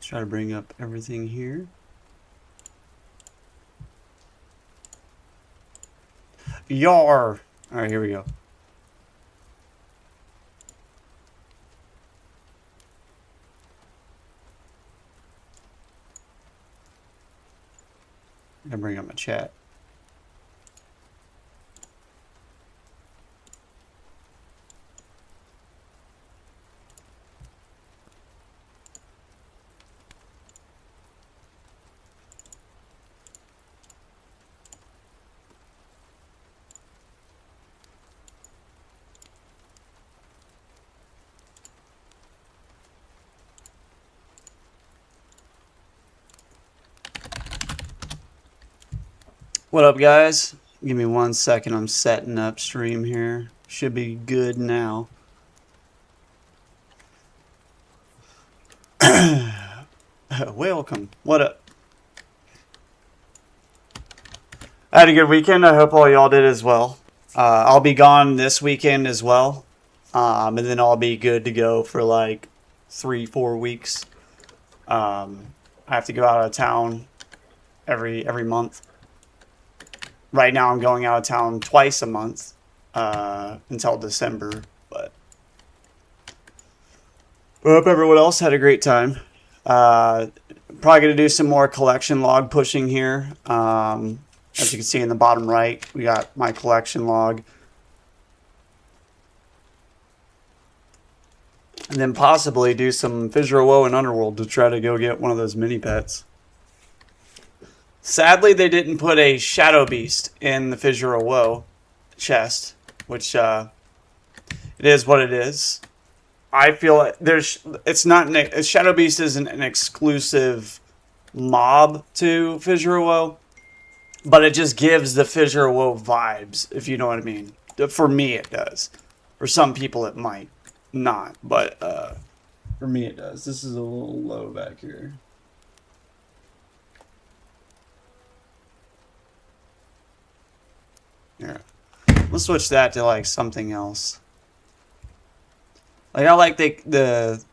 Let's try to bring up everything here. Yar! Alright, here we go. I'm gonna bring up my chat. What up, guys? Give me 1 second. I'm setting up stream here. Should be good now. Welcome. What up? I had a good weekend. I hope all y'all did as well. I'll be gone this weekend as well. And then I'll be good to go for like 3-4 weeks. I have to go out of town every month. Right now I'm going out of town twice a month until December. But I hope everyone else had a great time. Probably going to do some more collection log pushing here. As you can see in the bottom right, we got my collection log. And then possibly do some Fissure of Woe and Underworld to try to go get one of those mini pets. Sadly, they didn't put a Shadow Beast in the Fissure of Woe chest, which it is what it is. I feel it's not a Shadow Beast isn't an exclusive mob to Fissure of Woe, but it just gives the Fissure of Woe vibes, if you know what I mean. For me, it does. For some people, it might not, but for me, it does. This is a little low back here. Here, let's switch that to like something else. Like I like the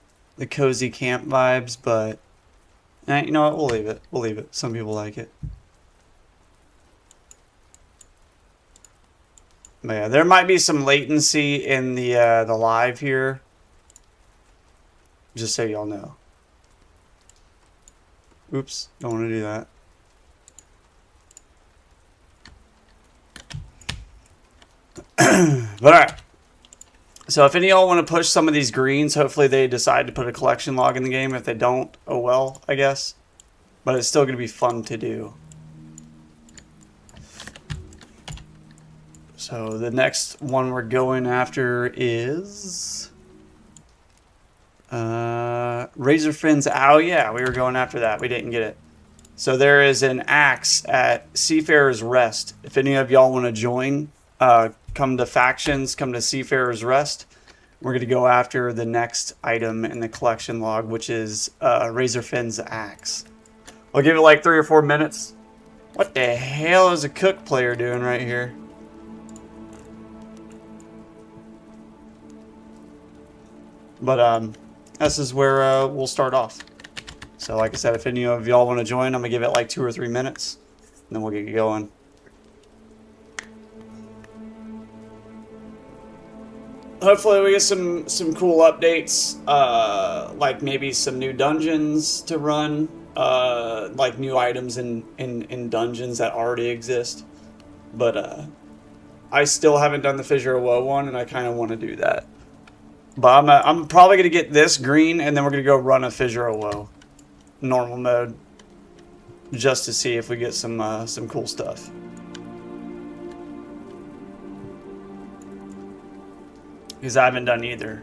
cozy camp vibes, but you know what? We'll leave it. We'll leave it. Some people like it. But yeah, there might be some latency in the live here. Just so y'all know. Oops, don't want to do that. But alright. So if any of y'all want to push some of these greens, hopefully they decide to put a collection log in the game. If they don't, oh well, I guess. But it's still going to be fun to do. So the next one we're going after is Razorfin's. Oh yeah, we were going after that. We didn't get it. So there is an axe at Seafarer's Rest. If any of y'all want to join, come to factions, come to Seafarer's Rest. We're going to go after the next item in the collection log, which is Razorfin's axe. I'll give it like 3 or 4 minutes. What the hell is a cook player doing right here? But this is where we'll start off. So like I said, if any of y'all want to join, I'm going to give it like 2 or 3 minutes. And then we'll get going. Hopefully we get some cool updates. Like maybe some new dungeons to run. Like new items in dungeons that already exist. But I still haven't done the Fissure of Woe one, and I kind of want to do that. But I'm probably going to get this green, and then we're going to go run a Fissure of Woe. Normal mode. Just to see if we get some cool stuff. Because I haven't done either.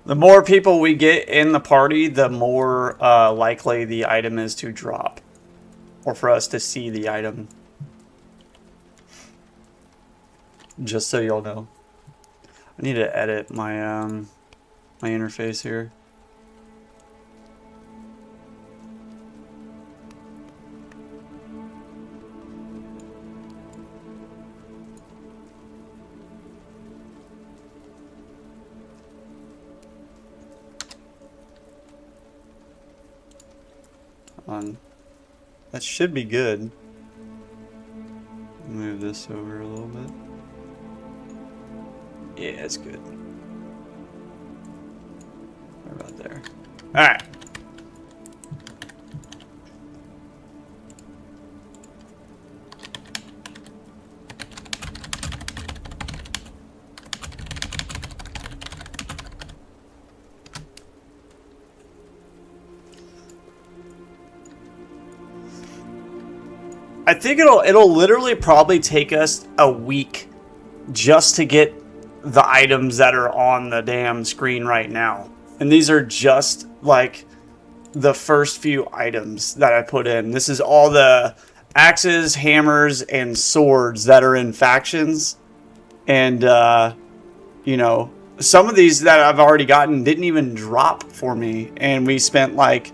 The more people we get in the party, the more likely the item is to drop. or for us to see the item. Just so y'all know. I need to edit my my interface here. That should be good. Move this over a little bit. Yeah, it's good. Right about there. Alright. I think it'll literally probably take us a week just to get the items that are on the damn screen right now. And these are just like the first few items that I put in. This is all the axes, hammers, and swords that are in factions. And you know, some of these that I've already gotten didn't even drop for me, and we spent like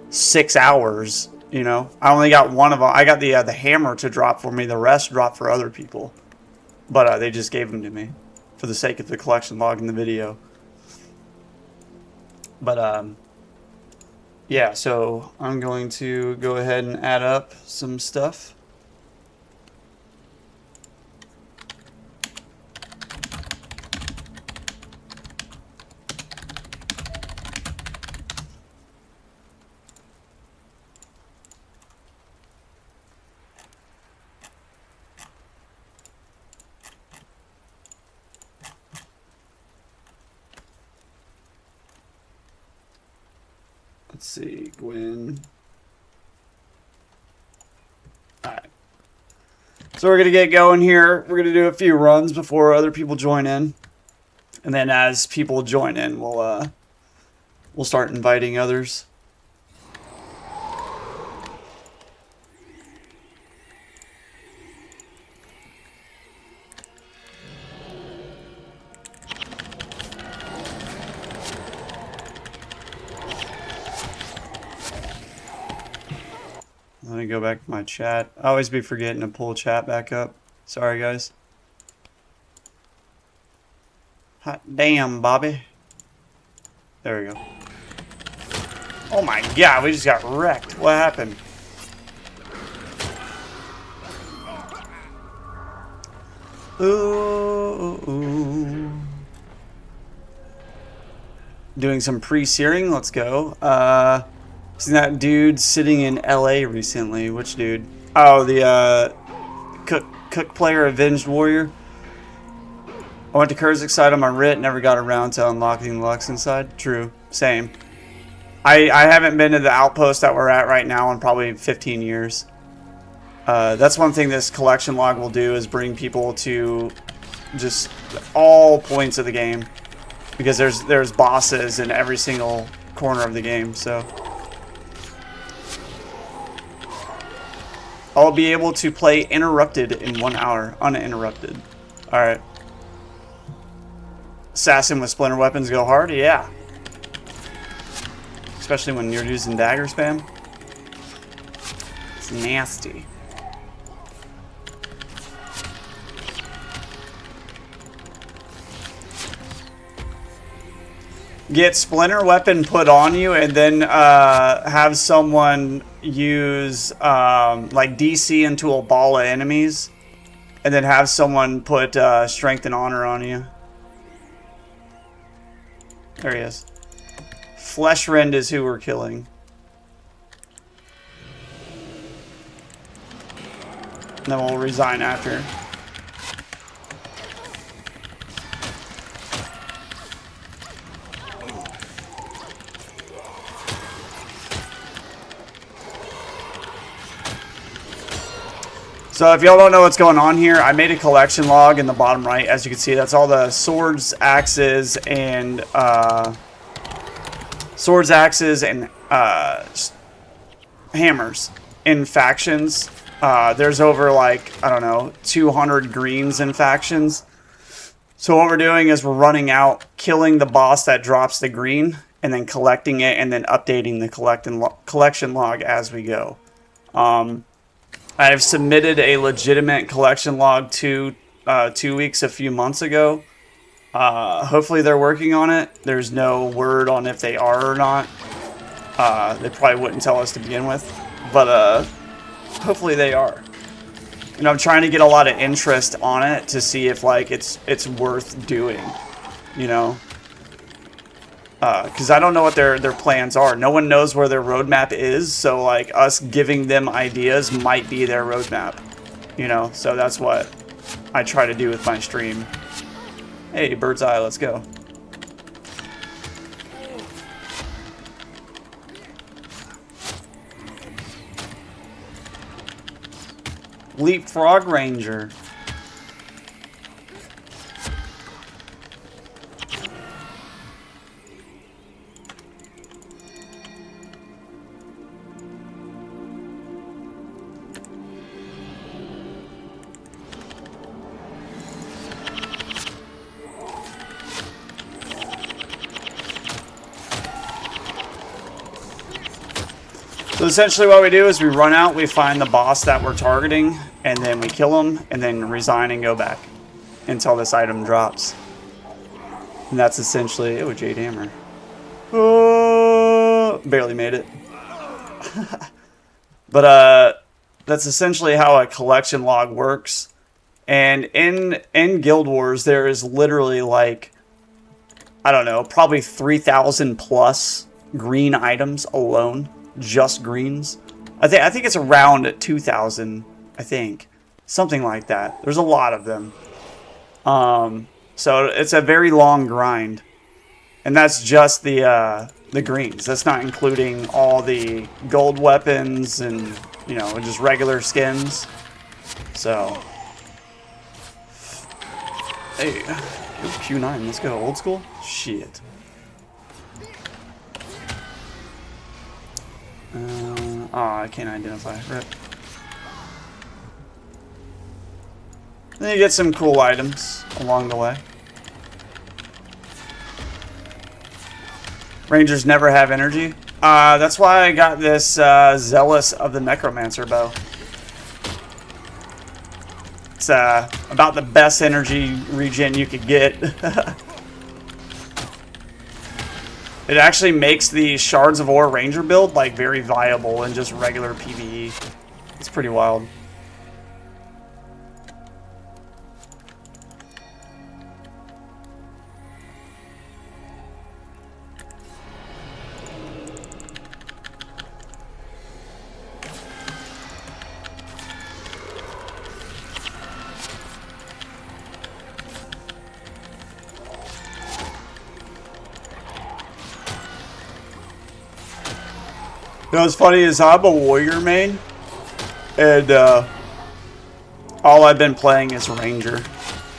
6 hours. You know, I only got one of them. I got the hammer to drop for me. The rest dropped for other people. But they just gave them to me for the sake of the collection log in the video. But, yeah, so I'm going to go ahead and add up some stuff. Let's see, Gwen. Alright. So we're going to get going here. We're going to do a few runs before other people join in. And then as people join in, we'll start inviting others. Let me go back to my chat. I always be forgetting to pull chat back up. Sorry, guys. Hot damn, Bobby. There we go. Oh my god, we just got wrecked. What happened? Ooh. Doing some pre-searing. Let's go. Seen that dude sitting in LA recently. Which dude? Oh, the Cook player, Avenged Warrior. I went to Kurzik's side on my writ, never got around to unlocking Lux inside. True. Same. I haven't been to the outpost that we're at right now in probably 15 years. That's one thing this collection log will do, is bring people to just all points of the game. Because there's bosses in every single corner of the game, so... I'll be able to play interrupted in 1 hour. Uninterrupted. Alright. Assassin with splinter weapons go hard? Yeah. Especially when you're using dagger spam. It's nasty. Get splinter weapon put on you, and then have someone use like DC into a ball of enemies, and then have someone put strength and honor on you. There he is. Fleshrend is who we're killing. And then we'll resign after. So if y'all don't know what's going on here, I made a collection log in the bottom right. As you can see, that's all the swords, axes, and hammers. in factions. There's over like, I don't know, 200 greens in factions. So what we're doing is we're running out, killing the boss that drops the green, and then collecting it, and then updating the collection log as we go. I've submitted a legitimate collection log 2 weeks, a few months ago. Hopefully they're working on it. There's no word on if they are or not. They probably wouldn't tell us to begin with, but hopefully they are. And I'm trying to get a lot of interest on it to see if like it's worth doing, you know. Because I don't know what their plans are. No one knows where their roadmap is, so like us giving them ideas might be their roadmap, you know. So that's what I try to do with my stream. Hey, bird's eye, let's go. Leapfrog Ranger. So essentially what we do is we run out, we find the boss that we're targeting, and then we kill him, and then resign and go back until this item drops. And that's essentially... Oh, Jade Hammer. Oh, barely made it. But that's essentially how a collection log works. And in Guild Wars, there is literally like, I don't know, probably 3,000 plus green items alone. Just greens. I think it's around 2,000. I think something like that. There's a lot of them. So it's a very long grind, and that's just the greens. That's not including all the gold weapons and, you know, just regular skins. So hey, Q9. Let's go old school. Shit. I can't identify. Rip. Then you get some cool items along the way. Rangers never have energy. That's why I got this Zealous of the Necromancer bow. It's about the best energy regen you could get. It actually makes the Shards of Ore Ranger build like very viable in just regular PvE. It's pretty wild. You know what's funny is I'm a warrior main, and all I've been playing is Ranger,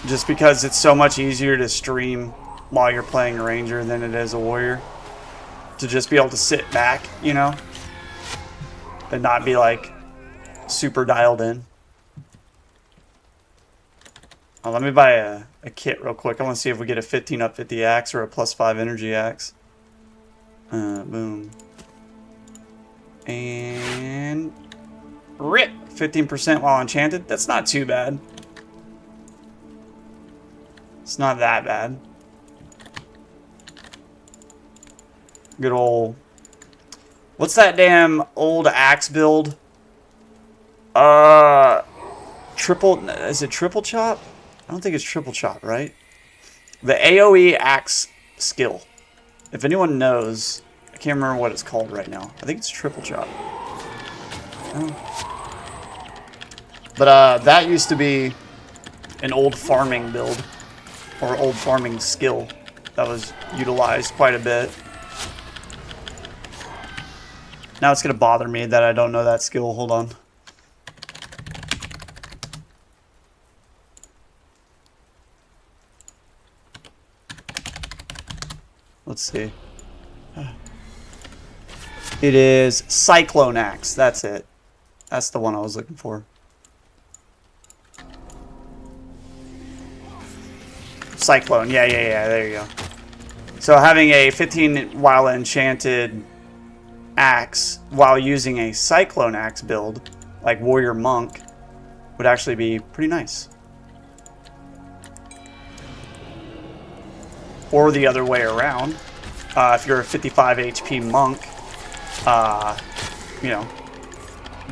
just because it's so much easier to stream while you're playing a Ranger than it is a warrior. To just be able to sit back, you know, and not be like super dialed in. Let me buy a kit real quick. I want to see if we get a 15 up 50 axe or a +5 energy axe. Boom. And rip 15% while enchanted. That's not too bad. It's not that bad. Good old, what's that damn old axe build? Triple, is it triple chop? I don't think it's triple chop, right? The AoE axe skill. If anyone knows, I can't remember what it's called right now. I think it's triple chop. Oh. But that used to be an old farming build, or old farming skill that was utilized quite a bit. Now it's gonna bother me that I don't know that skill. Hold on. Let's see. It is Cyclone Axe. That's it. That's the one I was looking for. Cyclone. Yeah. There you go. So having a 15 while enchanted axe while using a Cyclone axe build, like Warrior Monk, would actually be pretty nice. Or the other way around. If you're a 55 HP monk, you know,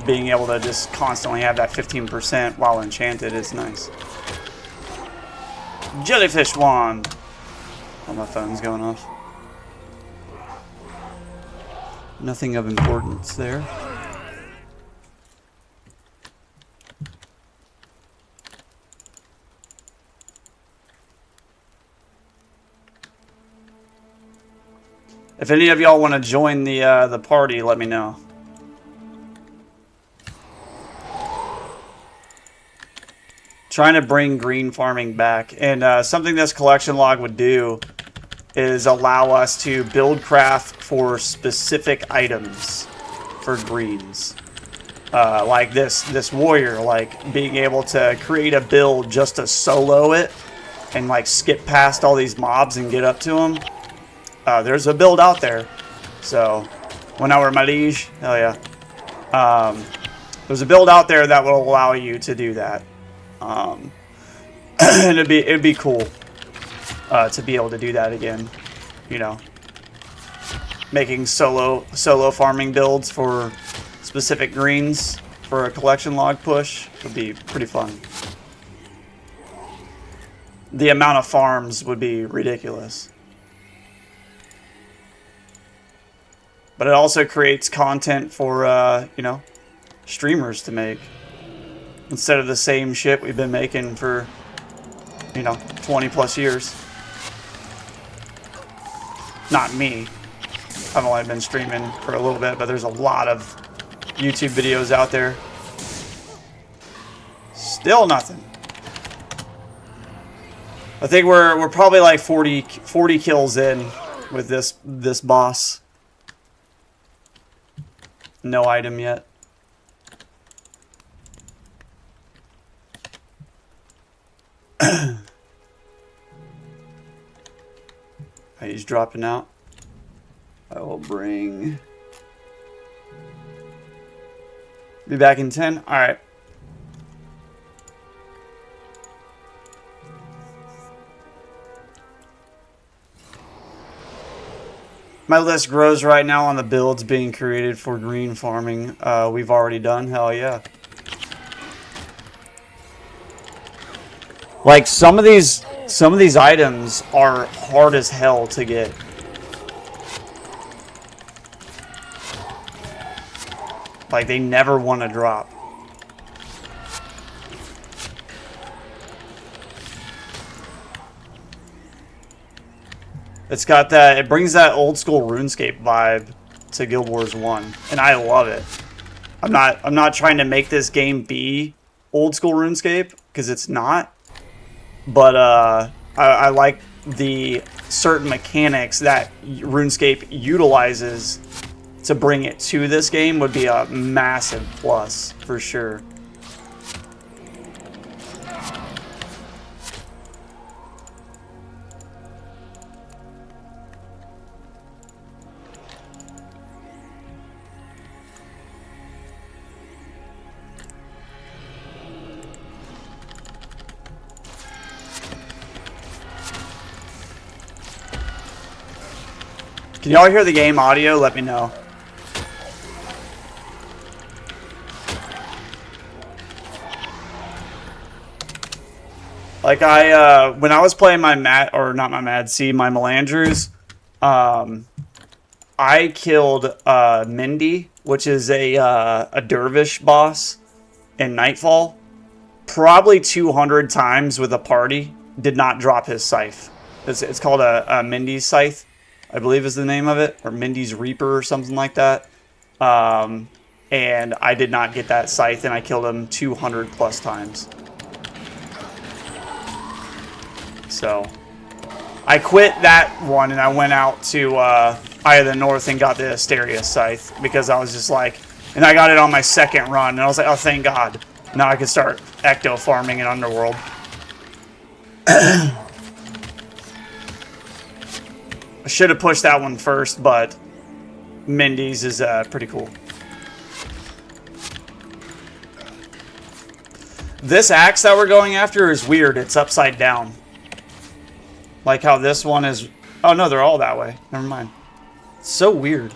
being able to just constantly have that 15% while enchanted is nice. Jellyfish wand. Oh, my phone's going off. Nothing of importance there. If any of y'all want to join the party, let me know. Trying to bring green farming back, and something this collection log would do is allow us to build craft for specific items for greens. Like this warrior, like being able to create a build just to solo it and like skip past all these mobs and get up to them. There's a build out there. So, when I were my liege, hell yeah. There's a build out there that will allow you to do that. And it'd be cool to be able to do that again. You know, making solo farming builds for specific greens for a collection log push would be pretty fun. The amount of farms would be ridiculous. But it also creates content for, you know, streamers to make. Instead of the same shit we've been making for, you know, 20 plus years. Not me. I've only been streaming for a little bit, but there's a lot of YouTube videos out there. Still nothing. I think we're probably like 40 kills in with this boss. No item yet. He's dropping out. I will bring... Be back in 10? Alright. My list grows right now on the builds being created for green farming. We've already done. Hell yeah. Like some of these items are hard as hell to get. Like they never want to drop. It's got that, it brings that old school RuneScape vibe to Guild Wars 1, and I love it. I'm not trying to make this game be old school RuneScape, because it's not. But I like the certain mechanics that RuneScape utilizes to bring it to this game would be a massive plus, for sure. Can y'all hear the game audio? Let me know. Like when I was playing my Melandrews, I killed Mindy, which is a dervish boss in Nightfall, probably 200 times with a party. Did not drop his scythe. It's called a Mindy's scythe, I believe is the name of it, or Mindy's Reaper or something like that. And I did not get that scythe, and I killed him 200 plus times. So I quit that one, and I went out to Eye of the North and got the Asterius scythe, because I was just like, And I got it on my second run, and I was like, oh, thank God. Now I can start ecto farming in Underworld. I should have pushed that one first, but Mindy's is pretty cool. This axe that we're going after is weird. It's upside down. Like how this one is... Oh, no, they're all that way. Never mind. It's so weird.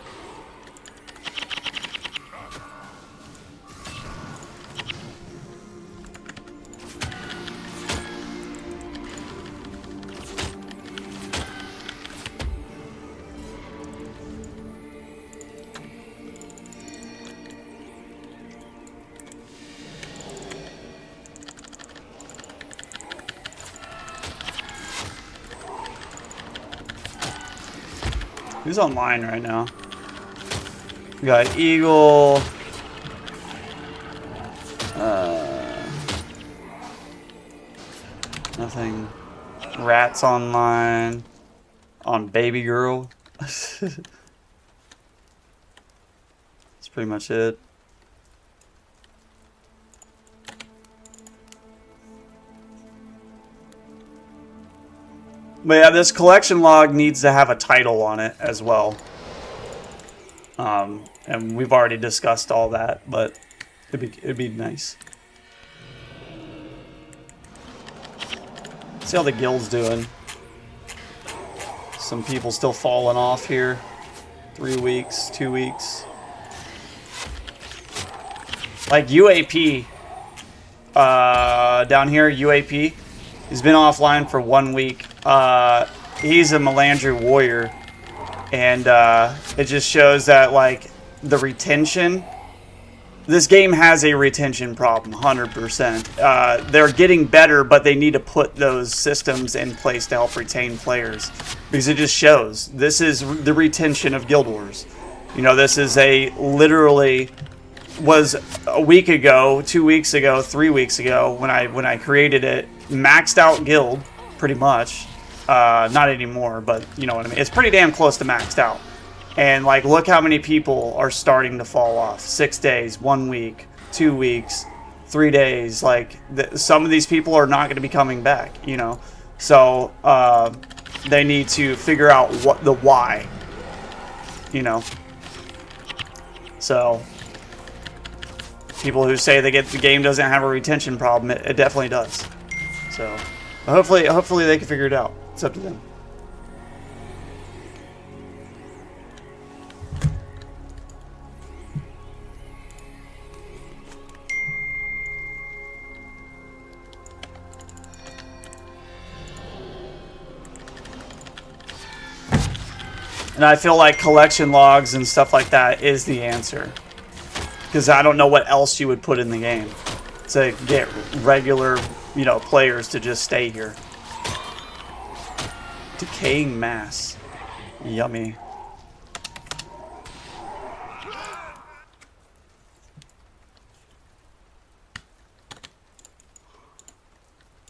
Who's online right now? We got Eagle. Nothing. Rats online. On Baby Girl. That's pretty much it. But yeah, this collection log needs to have a title on it as well. And we've already discussed all that, but it'd be nice. See how the guild's doing. Some people still falling off here. 3 weeks, 2 weeks. Like UAP, down here, UAP, he's been offline for 1 week. He's a Melandri warrior, and it just shows that like the retention. This game has a retention problem, 100%. They're getting better, but they need to put those systems in place to help retain players, because it just shows. This is the retention of Guild Wars. You know, this is literally was a week ago, 2 weeks ago, 3 weeks ago when I created it, maxed out guild, pretty much. Not anymore, but you know what I mean. It's pretty damn close to maxed out. And like, look how many people are starting to fall off. 6 days, 1 week, 2 weeks, 3 days. Like, some of these people are not going to be coming back, you know. So they need to figure out what the why, you know. So people who say the game doesn't have a retention problem, it definitely does. So hopefully they can figure it out. It's up to them. And I feel like collection logs and stuff like that is the answer. Because I don't know what else you would put in the game to get regular, you know, players to just stay here. Decaying mass. Yummy.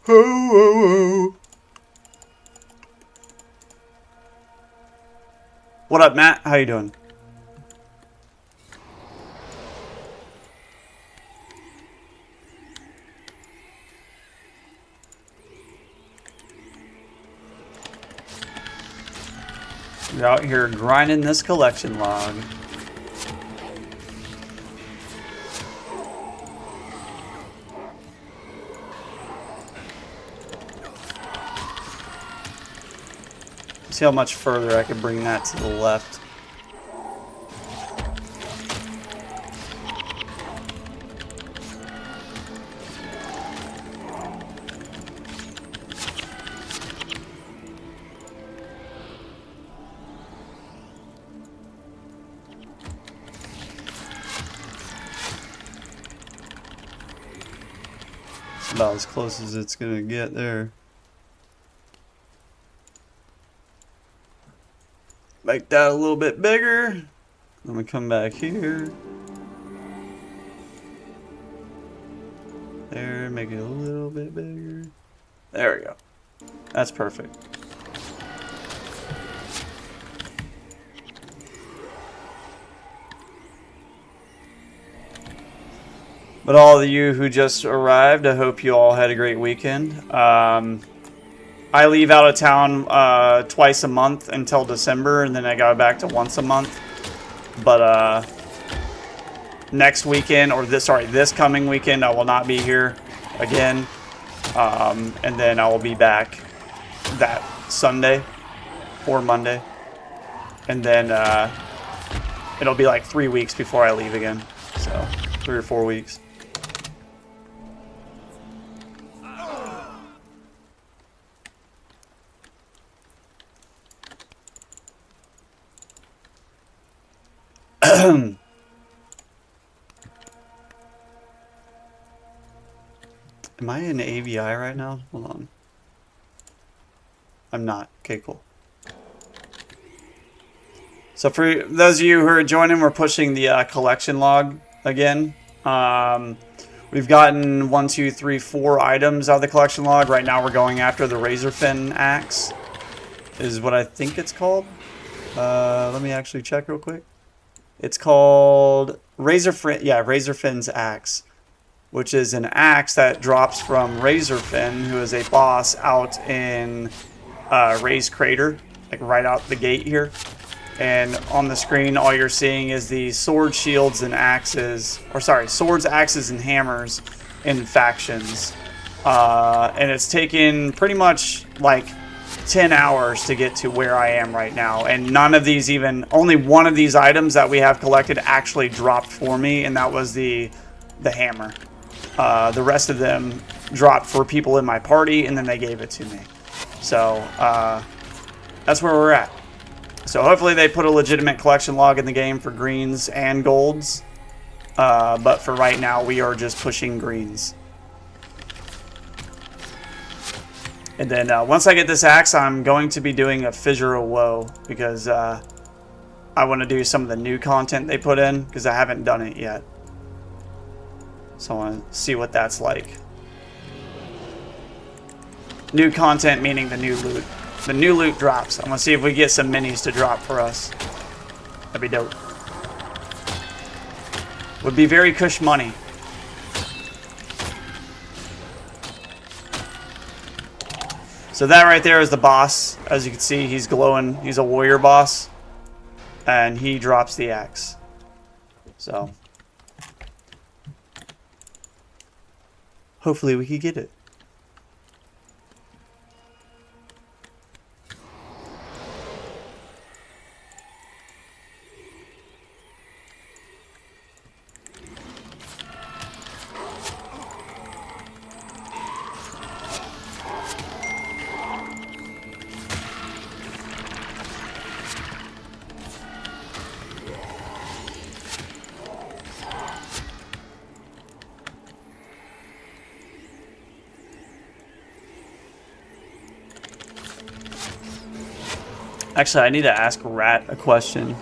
Ho, ho, ho. What up, Matt? How you doing? We're out here grinding this collection log. See how much further I can bring that to the left. It's about as close as it's gonna get there. Make that a little bit bigger. I'm gonna come back here. There, make it a little bit bigger. There we go. That's perfect. But all of you who just arrived, I hope you all had a great weekend. I leave out of town twice a month until December, and then I go back to once a month. But next weekend, or this coming weekend, I will not be here again. And then I will be back that Sunday or Monday. And then it'll be like 3 weeks before I leave again. So 3 or 4 weeks. Am I in AVI right now? Hold on. I'm not. Okay, cool. So for those of you who are joining, we're pushing the collection log again. We've gotten 1, 2, 3, 4 items out of the collection log. Right now we're going after the Razorfin axe, is what I think it's called. Let me actually check real quick. It's called Razorfin's axe, which is an axe that drops from Razorfin, who is a boss out in Ray's Crater, like right out the gate here. And on the screen, all you're seeing is the swords, shields, and axes, swords, axes, and hammers in factions. And it's taken pretty much like 10 hours to get to where I am right now. And none of these only one of these items that we have collected actually dropped for me, and that was the hammer. The rest of them dropped for people in my party, and then they gave it to me. So that's where we're at. So hopefully they put a legitimate collection log in the game for greens and golds. But for right now, we are just pushing greens. And then once I get this axe, I'm going to be doing a Fissure of Woe, because I want to do some of the new content they put in, because I haven't done it yet. So I want to see what that's like. New content meaning the new loot. The new loot drops. I'm going to see if we get some minis to drop for us. That'd be dope. Would be very cush money. So that right there is the boss. As you can see, he's glowing. He's a warrior boss. And he drops the axe. So hopefully we can get it. Actually, I need to ask Rat a question.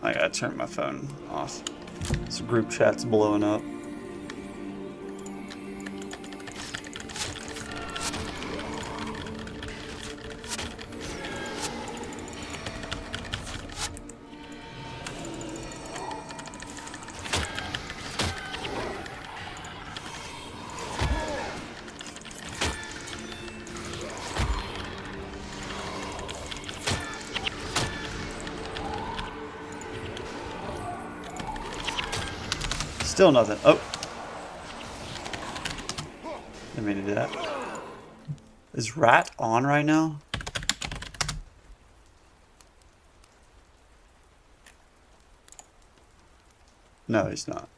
I gotta turn my phone off. This group chat's blowing up. Still nothing. Oh. Didn't mean to do that. Is Rat on right now? No, he's not.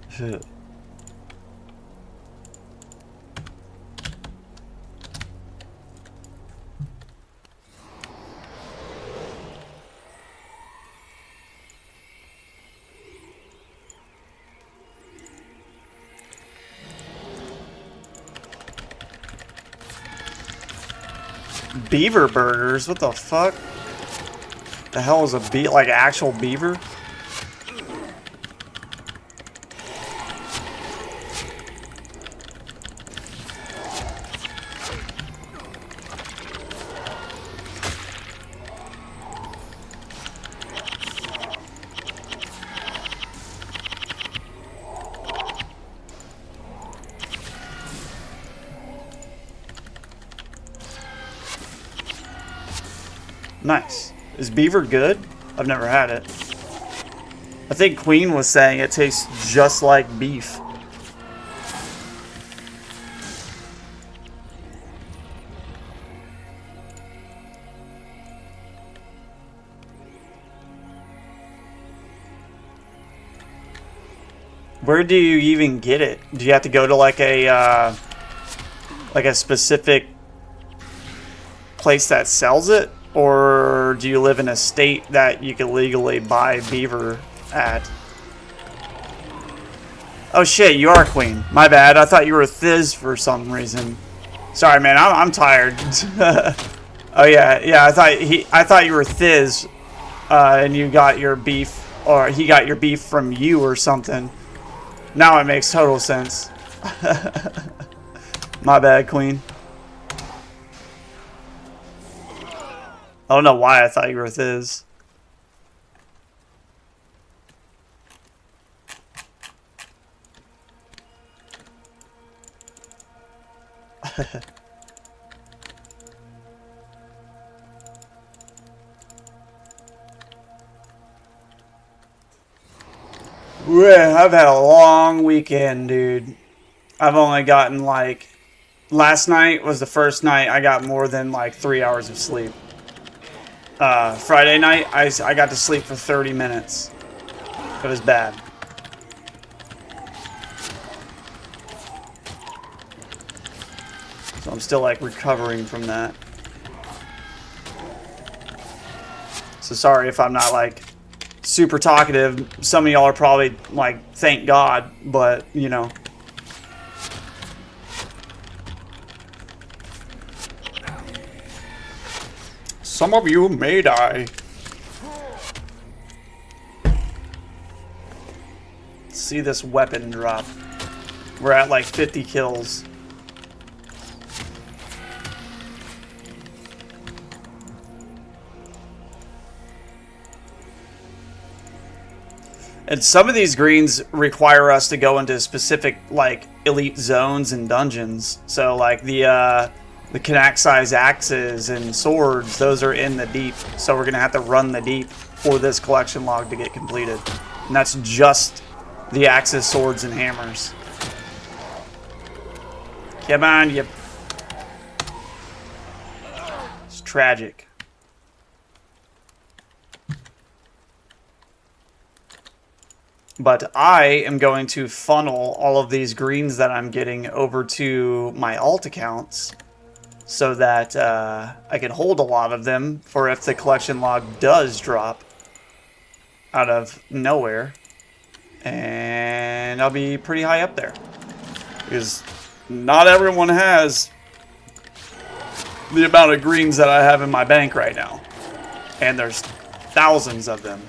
Shit. Beaver burgers? What the fuck? The hell is a like actual beaver? Nice. Is beaver good? I've never had it. I think Queen was saying it tastes just like beef. Where do you even get it? Do you have to go to like a specific place that sells it? Or do you live in a state that you can legally buy beaver at? Oh shit, you are Queen. My bad. I thought you were Thiz for some reason. Sorry, man. I'm tired. Oh yeah. I thought you were Thiz, and you got your beef, or he got your beef from you or something. Now it makes total sense. My bad, Queen. I don't know why I thought you were Thiz. I've had a long weekend, dude. I've only gotten like... Last night was the first night I got more than like 3 hours of sleep. Friday night, I got to sleep for 30 minutes. It was bad. So I'm still like recovering from that. So sorry if I'm not like super talkative. Some of y'all are probably like, thank God, but you know. Some of you may die. Let's see this weapon drop. We're at like 50 kills. And some of these greens require us to go into specific like elite zones and dungeons. So like the Canac size axes and swords, those are in the deep. So we're going to have to run the deep for this collection log to get completed. And that's just the axes, swords, and hammers. Come on, you... It's tragic. But I am going to funnel all of these greens that I'm getting over to my alt accounts, so that I can hold a lot of them for if the collection log does drop out of nowhere. And I'll be pretty high up there. Because not everyone has the amount of greens that I have in my bank right now. And there's thousands of them.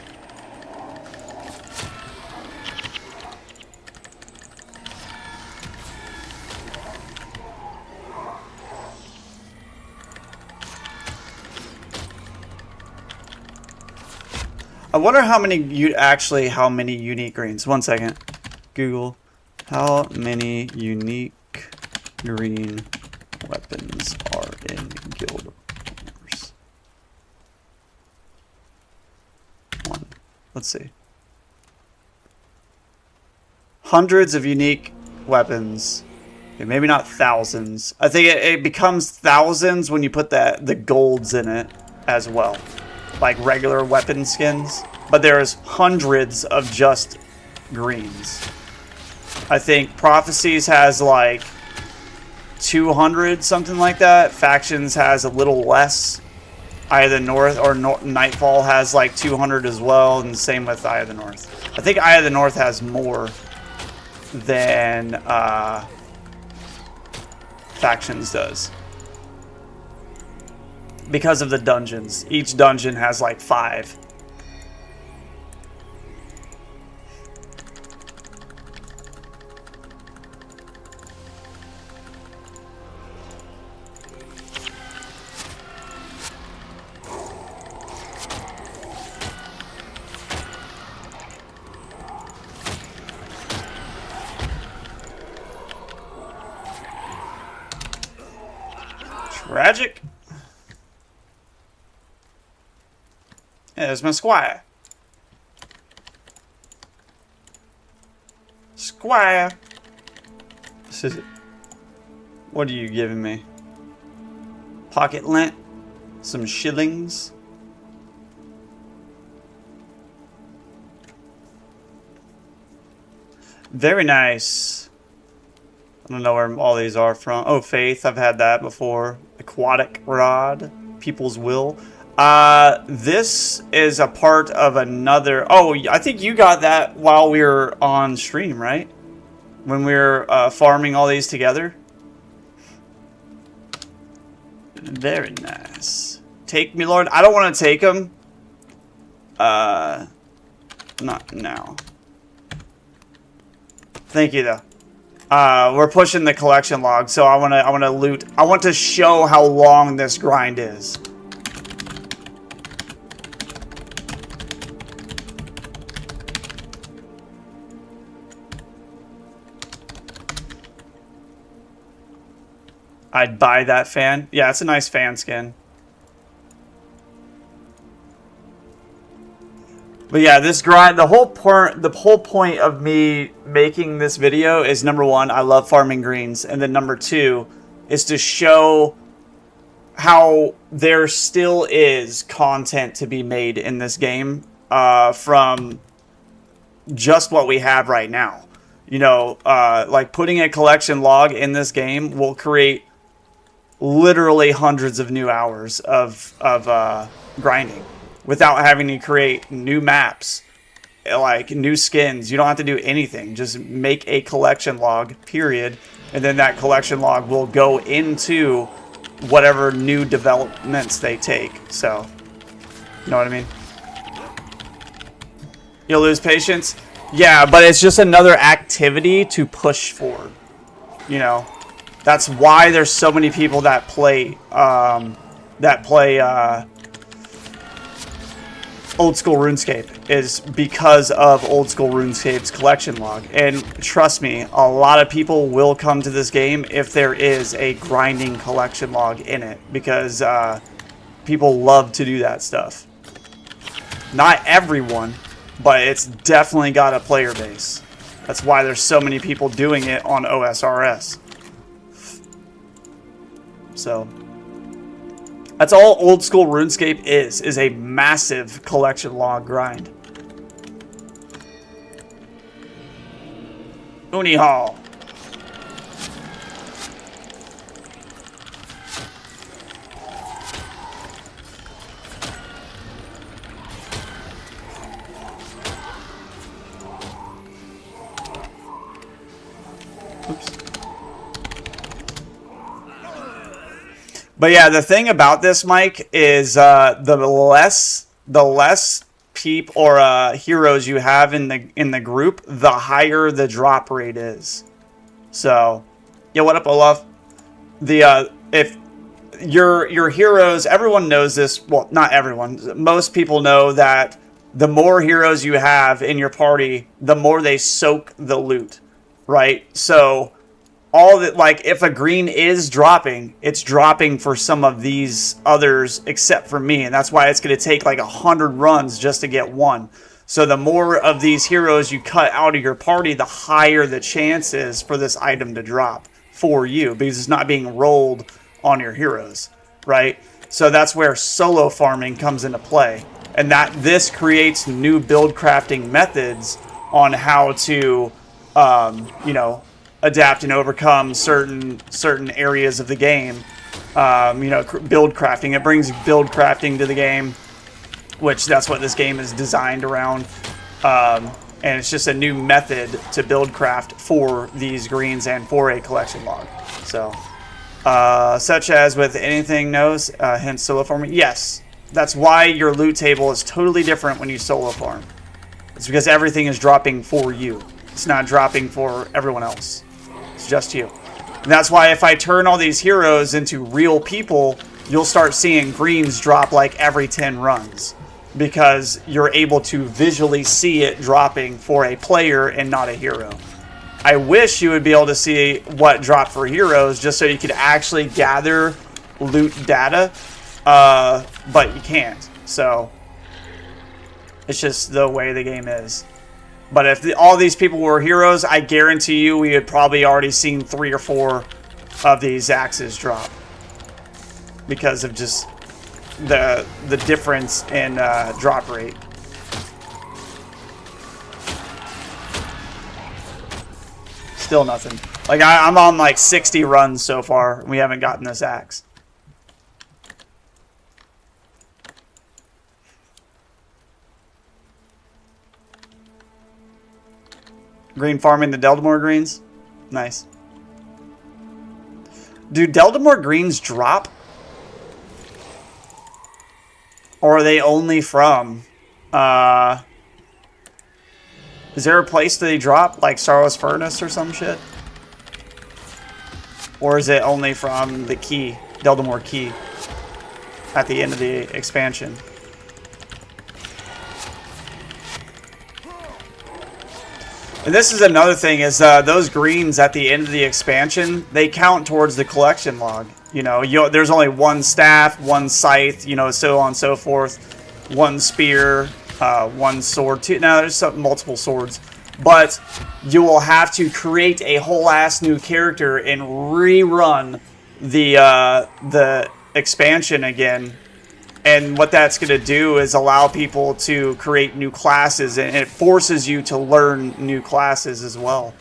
I wonder how many how many unique greens. 1 second. Google, how many unique green weapons are in Guild Wars? 1. Let's see. Hundreds of unique weapons. Okay, maybe not thousands. I think it becomes thousands when you put the golds in it as well. Like regular weapon skins, but there's hundreds of just greens. I think Prophecies has like 200, something like that. Factions has a little less. Eye of the North or Nightfall has like 200 as well, and the same with Eye of the North. I think Eye of the North has more than Factions does. because of the dungeons. Each dungeon has like 5. Tragic. Yeah, there's my squire. Squire. This is it. What are you giving me? Pocket lint? Some shillings? Very nice. I don't know where all these are from. Oh, Faith. I've had that before. Aquatic Rod. People's Will. This is a part of another... Oh, I think you got that while we were on stream, right? When we were farming all these together. Very nice. Take me, Lord. I don't want to take them. Not now. Thank you, though. We're pushing the collection log, so I want to loot. I want to show how long this grind is. I'd buy that fan. Yeah, it's a nice fan skin. But yeah, this grind, the whole point of me making this video is, number one, I love farming greens, and then number two is to show how there still is content to be made in this game from just what we have right now. You know, like putting a collection log in this game will create literally hundreds of new hours of grinding without having to create new maps, like new skins. You don't have to do anything. Just make a collection log, period. And then that collection log will go into whatever new developments they take. So, you know what I mean? You'll lose patience? Yeah, but it's just another activity to push for. You know? That's why there's so many people that play Old School RuneScape, is because of Old School RuneScape's collection log. And trust me, a lot of people will come to this game if there is a grinding collection log in it, because people love to do that stuff. Not everyone, but it's definitely got a player base. That's why there's so many people doing it on OSRS. So that's all Old School RuneScape is a massive collection log grind. Uni Hall. Oops. But yeah, the thing about this, Mike, is the less peep or heroes you have in the group, the higher the drop rate is. So, yeah, what up, Olaf? If your heroes, everyone knows this. Well, not everyone. Most people know that the more heroes you have in your party, the more they soak the loot, right? So all that, like, if a green is dropping, it's dropping for some of these others except for me, and that's why it's going to take like 100 runs just to get one. So the more of these heroes you cut out of your party, the higher the chance is for this item to drop for you, because it's not being rolled on your heroes, right? So that's where solo farming comes into play, and that this creates new build crafting methods on how to you know, adapt and overcome certain areas of the game. You know, build crafting. It brings build crafting to the game, which that's what this game is designed around. And it's just a new method to build craft for these greens and for a collection log. So, Such as with anything knows, hence solo farming. Yes, that's why your loot table is totally different when you solo farm. It's because everything is dropping for you. It's not dropping for everyone else. It's just you. And that's why if I turn all these heroes into real people, you'll start seeing greens drop like every 10 runs. Because you're able to visually see it dropping for a player and not a hero. I wish you would be able to see what dropped for heroes just so you could actually gather loot data, but you can't. So it's just the way the game is. But if all these people were heroes, I guarantee you we had probably already seen 3 or 4 of these axes drop because of just the difference in drop rate. Still nothing. Like I'm on like 60 runs so far. We haven't gotten this axe. Green farming the Deldamore greens. Nice. Do Deldamore greens drop? Or are they only from... is there a place that they drop? Like Starless Furnace or some shit? Or is it only from the key? Deldamore key? At the end of the expansion? And this is another thing, is those greens at the end of the expansion, they count towards the collection log. You know, there's only one staff, one scythe, you know, so on and so forth. One spear, one sword. Now, there's multiple swords. But you will have to create a whole ass new character and rerun the expansion again. And what that's going to do is allow people to create new classes, and it forces you to learn new classes as well.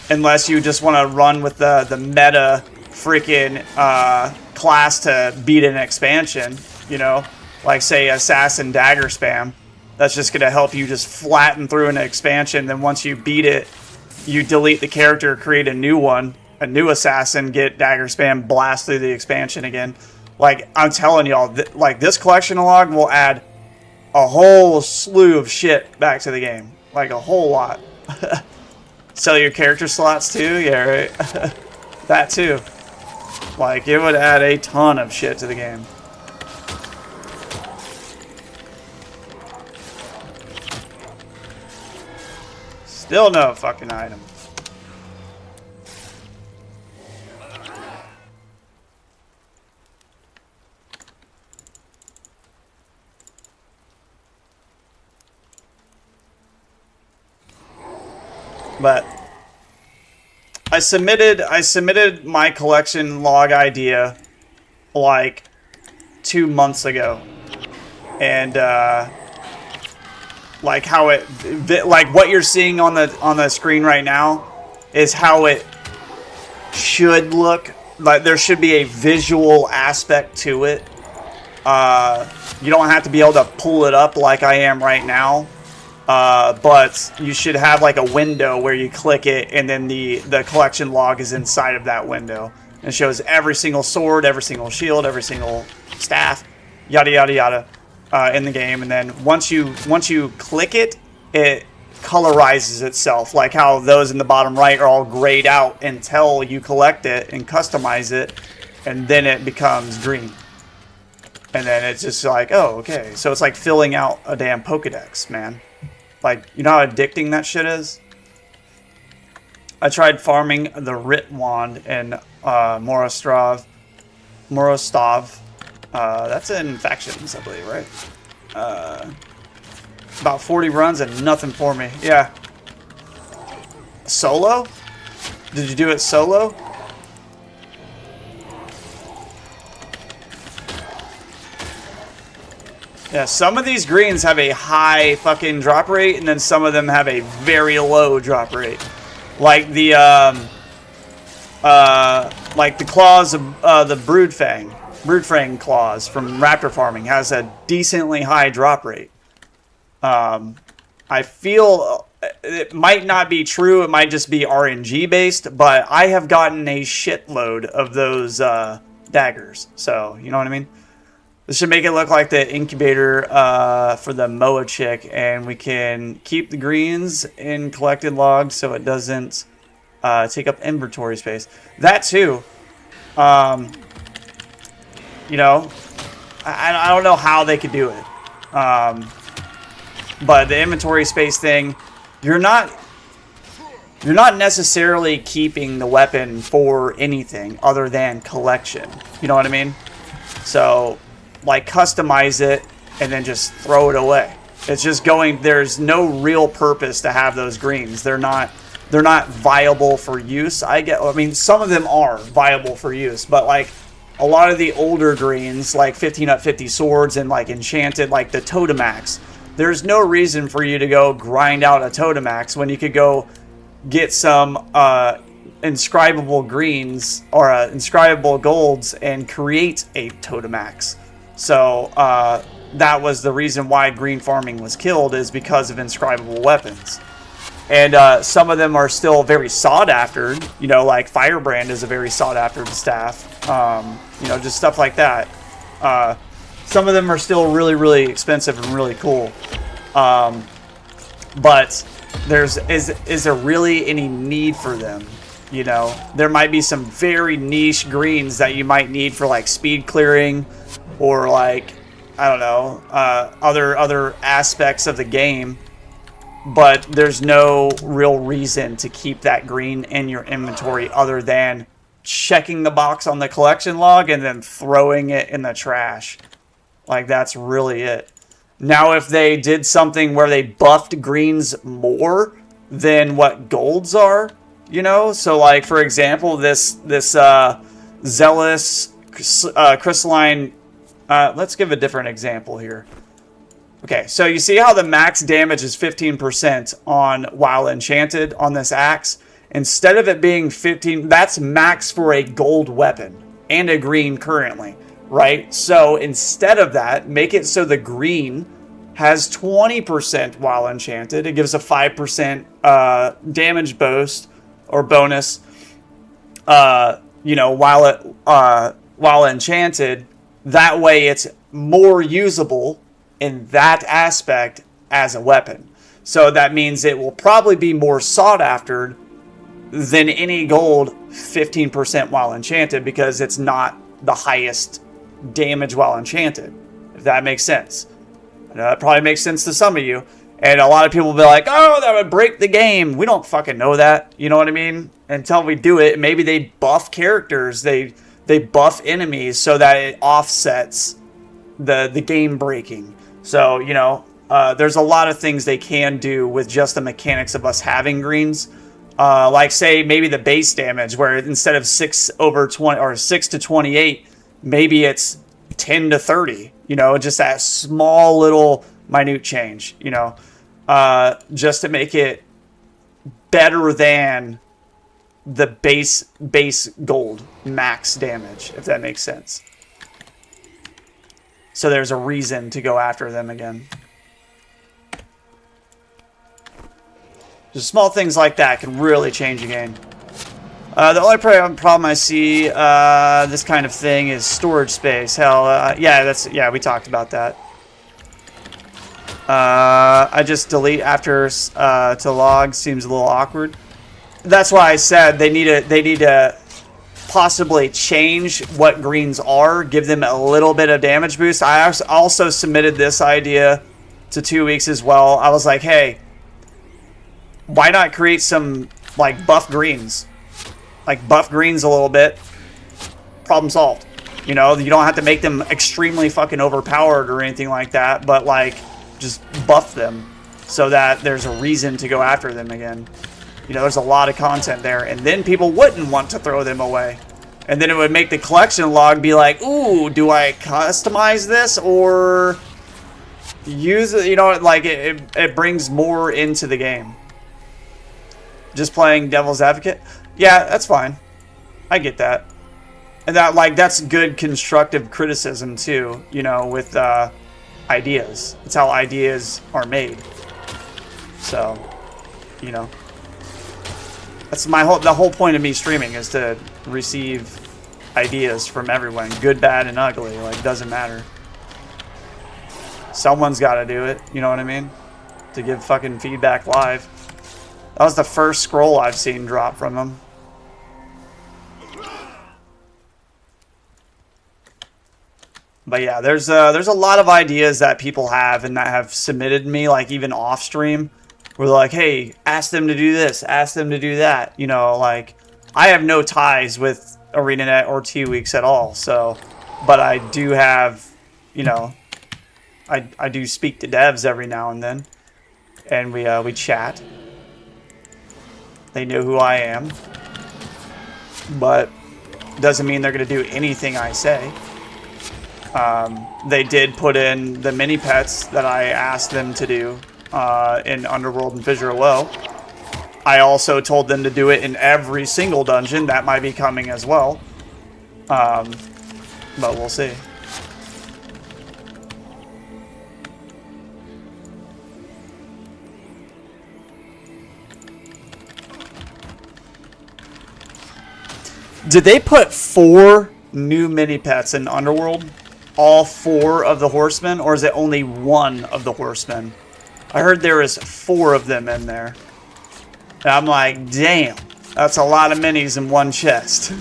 Unless you just want to run with the meta freaking class to beat an expansion, you know, like say Assassin Dagger Spam. That's just going to help you just flatten through an expansion. Then once you beat it, you delete the character, create a new one, a new Assassin, get Dagger Spam, blast through the expansion again. Like, I'm telling y'all, like, this collection log will add a whole slew of shit back to the game. Like, a whole lot. Sell your character slots, too? Yeah, right? That, too. Like, it would add a ton of shit to the game. Still no fucking item. But I submitted my collection log idea like 2 months ago, and like how like what you're seeing on the screen right now is how it should look. Like there should be a visual aspect to it. You don't have to be able to pull it up like I am right now. But you should have like a window where you click it, and then the collection log is inside of that window. And it shows every single sword, every single shield, every single staff, yada yada yada, in the game. And then once you click it, it colorizes itself, like how those in the bottom right are all grayed out until you collect it and customize it, and then it becomes green. And then it's just like, oh, okay. So it's like filling out a damn Pokedex, man. Like, you know how addicting that shit is? I tried farming the Writ Wand in Morostov. That's in Factions, I believe, right? About 40 runs and nothing for me. Yeah. Solo? Did you do it solo? Yeah, some of these greens have a high fucking drop rate, and then some of them have a very low drop rate. Like the claws of the Broodfang claws from Raptor Farming has a decently high drop rate. I feel it might not be true. It might just be RNG based, but I have gotten a shitload of those daggers. So, you know what I mean? This should make it look like the incubator for the Moa chick, and we can keep the greens in collected logs so it doesn't take up inventory space. That too, you know, I don't know how they could do it, but the inventory space thing, you're not necessarily keeping the weapon for anything other than collection. You know what I mean? So, like, customize it and then just throw it away. It's just going, there's no real purpose to have those greens. They're not viable for use. I mean, some of them are viable for use, but like a lot of the older greens, like 15 up 50 swords and like enchanted, like the Totemax, there's no reason for you to go grind out a Totemax when you could go get some inscribable greens or inscribable golds and create a Totemax. So that was the reason why green farming was killed, is because of inscribable weapons. And some of them are still very sought after. You know, like Firebrand is a very sought after staff. You know, just stuff like that. Some of them are still really, really expensive and really cool. But is there really any need for them? You know, there might be some very niche greens that you might need for like speed clearing, or like, I don't know, other aspects of the game, but there's no real reason to keep that green in your inventory other than checking the box on the collection log and then throwing it in the trash. Like, that's really it. Now, if they did something where they buffed greens more than what golds are, you know, so like, for example, this Zealous crystalline. Let's give a different example here. Okay, so you see how the max damage is 15% on while enchanted on this axe? Instead of it being 15, that's max for a gold weapon and a green currently, right? So instead of that, make it so the green has 20% while enchanted. It gives a 5% damage boost or bonus, you know, while enchanted. That way it's more usable in that aspect as a weapon. So that means it will probably be more sought after than any gold 15% while enchanted, because it's not the highest damage while enchanted, if that makes sense. I know that probably makes sense to some of you. And a lot of people will be like, oh, that would break the game. We don't fucking know that. You know what I mean? Until we do it. Maybe they buff characters. They buff enemies so that it offsets the game breaking. So, you know, there's a lot of things they can do with just the mechanics of us having greens. Like, say, maybe the base damage, where instead of 6 over 20 or 6 to 28, maybe it's 10 to 30. You know, just that small little minute change, you know, just to make it better than the base gold max damage, if that makes sense. So there's a reason to go after them again. Just small things like that can really change a game. The only problem I see this kind of thing is storage space. Hell, yeah, we talked about that. I just delete after to log seems a little awkward. That's why I said they need to possibly change what greens are, give them a little bit of damage boost. I also submitted this idea to 2 weeks as well. I was like, hey, why not create some like buff greens? Like buff greens a little bit. Problem solved. You know, you don't have to make them extremely fucking overpowered or anything like that, but like just buff them so that there's a reason to go after them again. You know, there's a lot of content there, and then people wouldn't want to throw them away. And then it would make the collection log be like, ooh, do I customize this or use it? You know, like it brings more into the game. Just playing devil's advocate? Yeah, that's fine. I get that. And that's good constructive criticism too, you know, with ideas. It's how ideas are made. So, you know. That's the whole point of me streaming is to receive ideas from everyone, good, bad, and ugly. Like, doesn't matter. Someone's got to do it, you know what I mean? To give fucking feedback live. That was the first scroll I've seen drop from him. But yeah, there's a lot of ideas that people have and that have submitted me, like even off stream. We're like, hey, ask them to do this, ask them to do that. You know, like, I have no ties with ArenaNet or T-Weeks at all. So, but I do have, you know, I do speak to devs every now and then, and we chat. They know who I am, but doesn't mean they're gonna do anything I say. They did put in the mini pets that I asked them to do in Underworld and Fissure WoW. I also told them to do it in every single dungeon. That might be coming as well. But we'll see. Did they put 4 new mini pets in Underworld? All 4 of the horsemen, or is it only 1 of the horsemen? I heard there is 4 of them in there. And I'm like, damn, that's a lot of minis in one chest.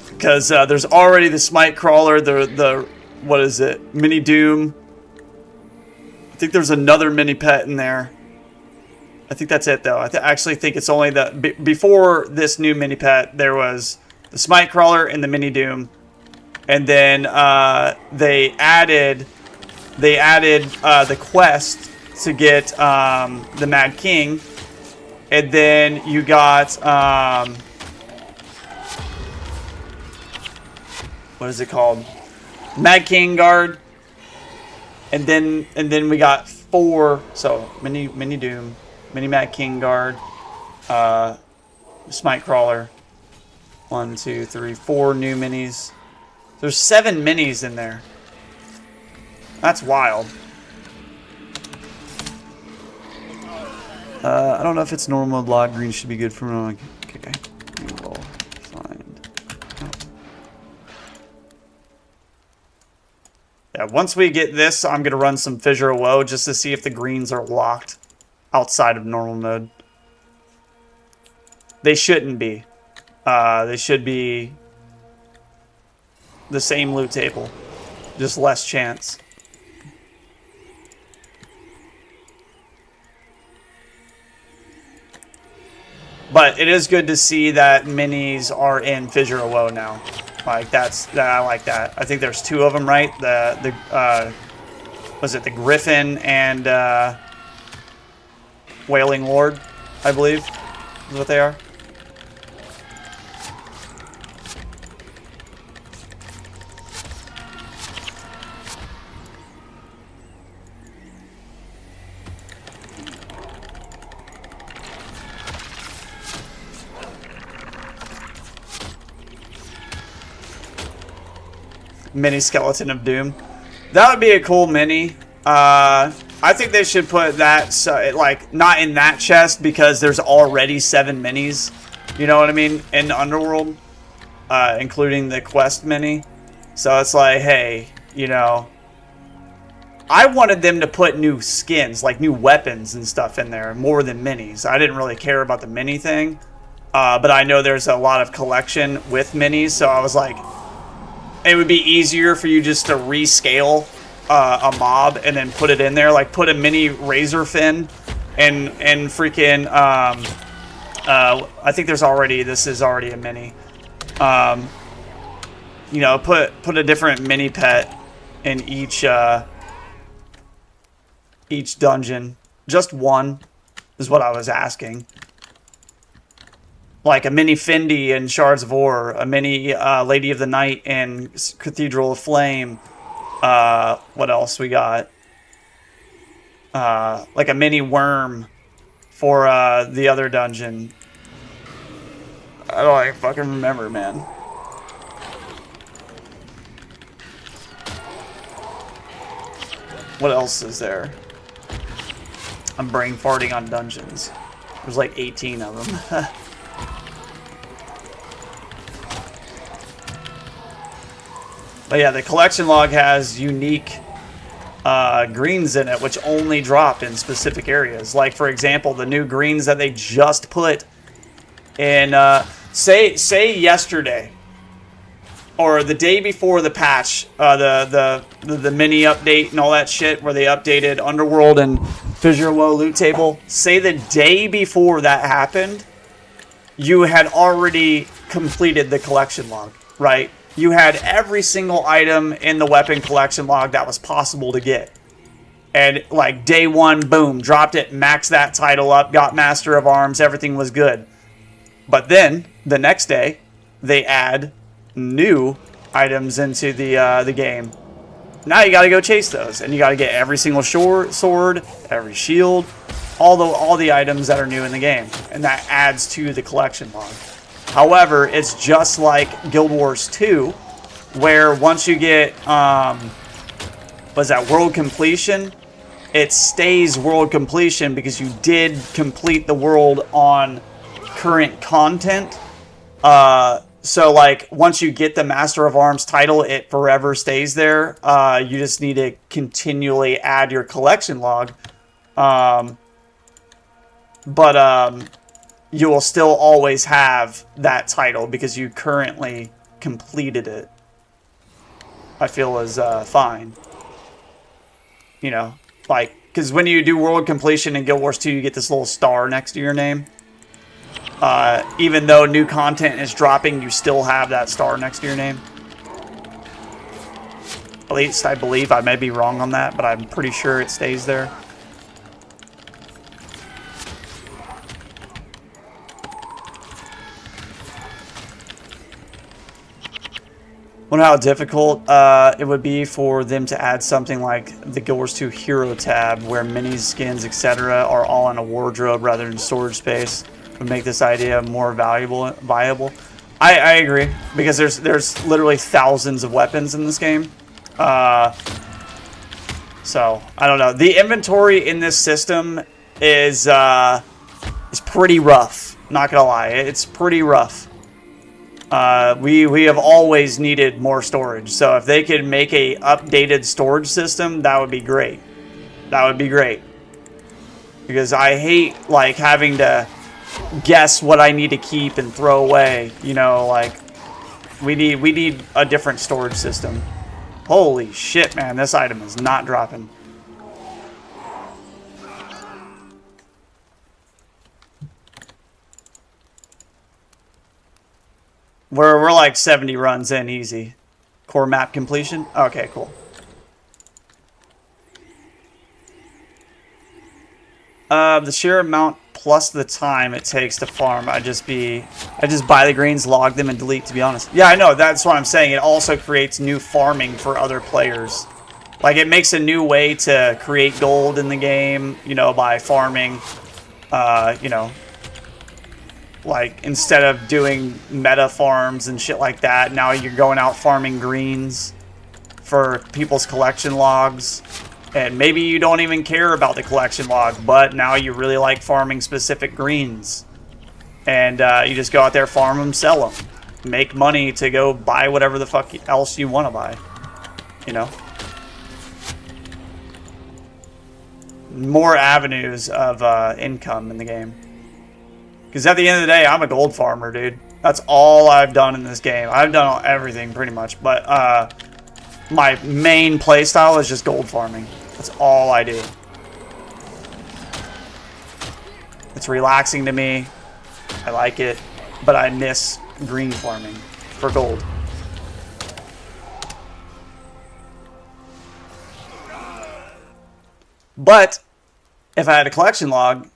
Because there's already the Smite Crawler, the what is it, Mini Doom. I think there's another mini pet in there. I think that's it though. I actually think it's only the before this new mini pet there was the Smite Crawler and the Mini Doom. And then they added the quest to get the Mad King, and then you got what is it called? Mad King Guard, and then we got 4. So Mini Doom, Mini Mad King Guard, Smite Crawler. 1, 2, 3, 4 new minis. There's 7 minis in there. That's wild. I don't know if it's normal mode log. Green should be good for me. Okay. We will find out. Yeah, once we get this, I'm going to run some Fissure WoW just to see if the greens are locked outside of normal mode. They shouldn't be. They should be the same loot table, just less chance. But it is good to see that minis are in Fissure WoW now. Like I like that. I think there's 2 of them, right? Was it the Griffin and Wailing Lord, I believe, is what they are. Mini Skeleton of Doom. That would be a cool mini. I think they should put that, like, not in that chest because there's already 7 minis. You know what I mean? In Underworld. Including the quest mini. So it's like, hey, you know, I wanted them to put new skins, like new weapons and stuff in there, more than minis. I didn't really care about the mini thing. But I know there's a lot of collection with minis, so I was like, it would be easier for you just to rescale a mob and then put it in there. Like, put a mini razor fin and freaking, I think this is already a mini. You know, put a different mini pet in each dungeon. Just one is what I was asking. Like a mini Fendi in Shards of Ore, a mini Lady of the Night in Cathedral of Flame. What else we got? Like a mini worm for the other dungeon. I don't fucking remember, man. What else is there? I'm brain farting on dungeons. There's like 18 of them. But yeah, the collection log has unique greens in it, which only drop in specific areas. Like, for example, the new greens that they just put in, say yesterday, or the day before the patch, the mini update and all that shit, where they updated Underworld and Fissure of Woe loot table. Say the day before that happened, you had already completed the collection log, right? You had every single item in the weapon collection log that was possible to get. And like day one, boom, dropped it, maxed that title up, got Master of Arms, everything was good. But then, the next day, they add new items into the game. Now you gotta go chase those, and you gotta get every single sword, every shield, all the items that are new in the game. And that adds to the collection log. However, it's just like Guild Wars 2, where once you get, world completion, it stays world completion because you did complete the world on current content. So, like, once you get the Master of Arms title, it forever stays there. You just need to continually add your collection log. You will still always have that title because you currently completed it. I feel is fine. You know, like, because when you do world completion in Guild Wars 2, you get this little star next to your name. Even though new content is dropping, you still have that star next to your name. At least I believe. I may be wrong on that, but I'm pretty sure it stays there. Wonder how difficult it would be for them to add something like the Guild Wars 2 Hero tab, where minis, skins, etc. are all in a wardrobe rather than storage space. Would make this idea more viable. I agree, because there's literally thousands of weapons in this game. So I don't know. The inventory in this system is pretty rough. Not gonna lie, it's pretty rough. We have always needed more storage, so if they could make a updated storage system, that would be great. That would be great, because I hate like having to guess what I need to keep and throw away. You know, like we need a different storage system. Holy shit, man! This item is not dropping. We're like 70 runs in, easy. Core map completion? Okay, cool. The sheer amount plus the time it takes to farm, I just buy the greens, log them, and delete, to be honest. Yeah, I know, that's what I'm saying. It also creates new farming for other players. Like, it makes a new way to create gold in the game, you know, by farming, you know, like, instead of doing meta farms and shit like that, now you're going out farming greens for people's collection logs. And maybe you don't even care about the collection log, but now you really like farming specific greens. And you just go out there, farm them, sell them. Make money to go buy whatever the fuck else you want to buy. You know? More avenues of income in the game. Because at the end of the day, I'm a gold farmer, dude. That's all I've done in this game. I've done everything, pretty much. But my main playstyle is just gold farming. That's all I do. It's relaxing to me. I like it. But I miss green farming for gold. But if I had a collection log,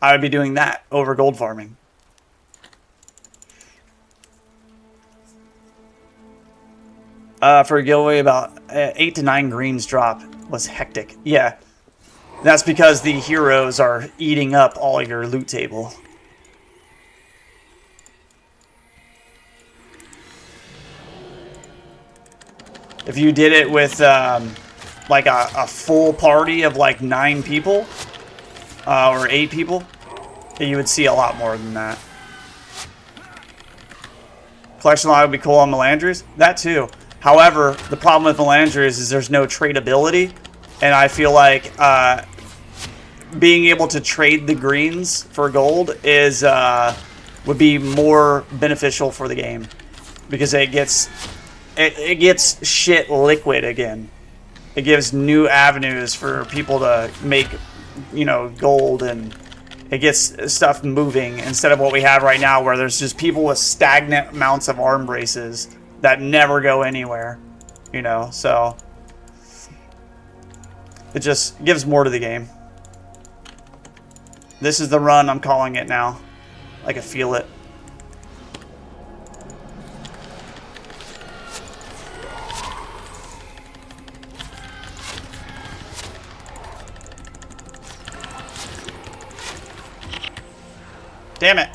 I would be doing that over gold farming. For a giveaway, about 8 to 9 greens drop was hectic. Yeah, that's because the heroes are eating up all your loot table. If you did it with like a full party of like 9 people, or 8 people, you would see a lot more than that. Collection log would be cool on Melandries. That too. However, the problem with Melandries is there's no tradability, and I feel like being able to trade the greens for gold is would be more beneficial for the game, because it gets shit liquid again. It gives new avenues for people to make, you know, gold, and it gets stuff moving instead of what we have right now, where there's just people with stagnant amounts of arm braces that never go anywhere, you know. So it just gives more to the game. This is the run, I'm calling it now. I can feel it. Damn it.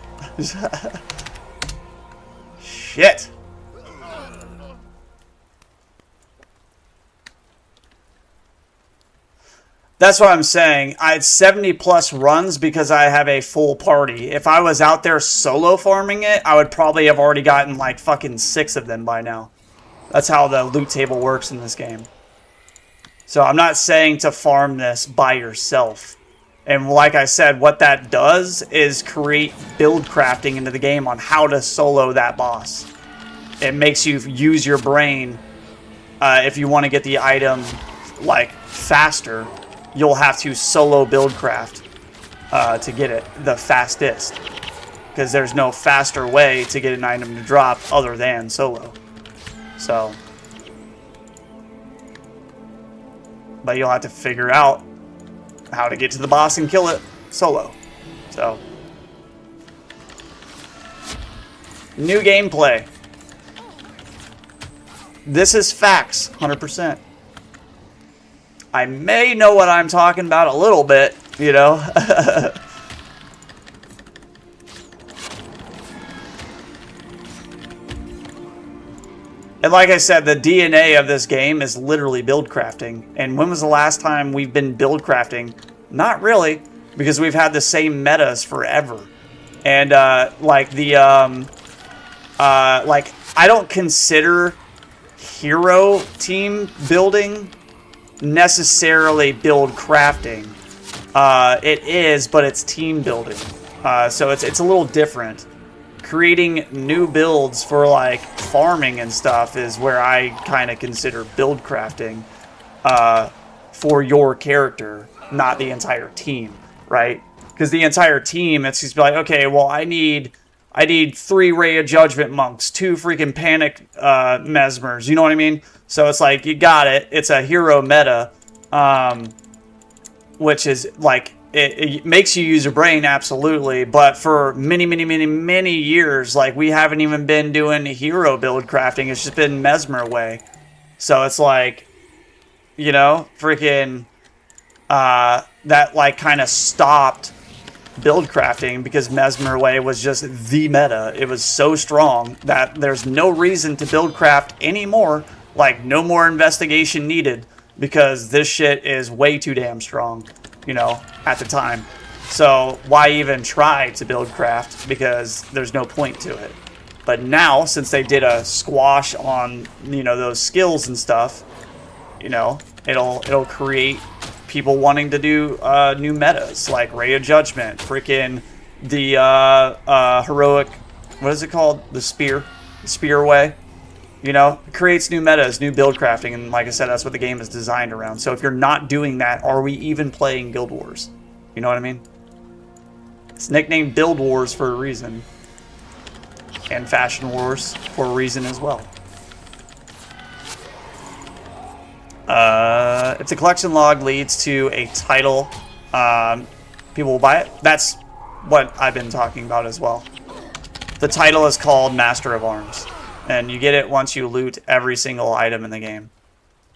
Shit. That's what I'm saying. I had 70 plus runs because I have a full party. If I was out there solo farming it, I would probably have already gotten like fucking 6 of them by now. That's how the loot table works in this game. So I'm not saying to farm this by yourself. And like I said, what that does is create build crafting into the game on how to solo that boss. It makes you use your brain. If you want to get the item like faster, you'll have to solo build craft to get it the fastest. Because there's no faster way to get an item to drop other than solo. So, but you'll have to figure out how to get to the boss and kill it solo. So, new gameplay. This is facts, 100%. I may know what I'm talking about a little bit, you know. And like I said, the DNA of this game is literally build crafting. And when was the last time we've been build crafting? Not really, because we've had the same metas forever. And like the like I don't consider hero team building necessarily build crafting. It is, but it's team building. So it's a little different. Creating new builds for like farming and stuff is where I kind of consider build crafting for your character, not the entire team, right? Because the entire team, it's just like, okay, well, I need 3 Ray of Judgment monks, 2 freaking panic mesmers, you know what I mean? So it's like, you got it. It's a hero meta, which is like, it makes you use your brain, absolutely. But for many years, like, we haven't even been doing hero build crafting. It's just been Mesmer way. So it's like, you know, freaking, that like kind of stopped build crafting because Mesmer way was just the meta. It was so strong that there's no reason to build craft anymore. Like, no more investigation needed because this shit is way too damn strong, you know, at the time. So why even try to build craft, because there's no point to it. But now, since they did a squash on, you know, those skills and stuff, you know, it'll create people wanting to do new metas like Ray of Judgment, freaking the heroic, what is it called? The spear way. You know, it creates new metas, new build crafting, and like I said, that's what the game is designed around. So if you're not doing that, are we even playing Guild Wars? You know what I mean? It's nicknamed Build Wars for a reason. And Fashion Wars for a reason as well. If the collection log leads to a title, people will buy it. That's what I've been talking about as well. The title is called Master of Arms. And you get it once you loot every single item in the game.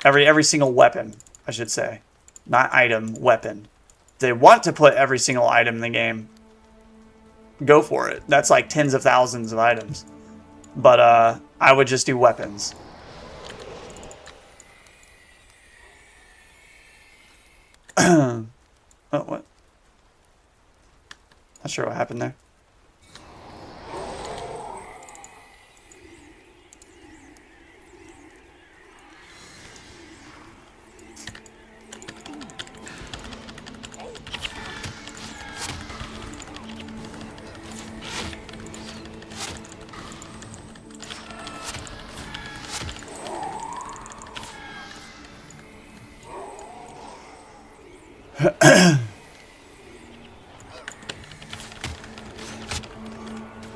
Every single weapon, I should say. Not item, weapon. If they want to put every single item in the game, go for it. That's like tens of thousands of items. But I would just do weapons. Oh, what? Not sure what happened there.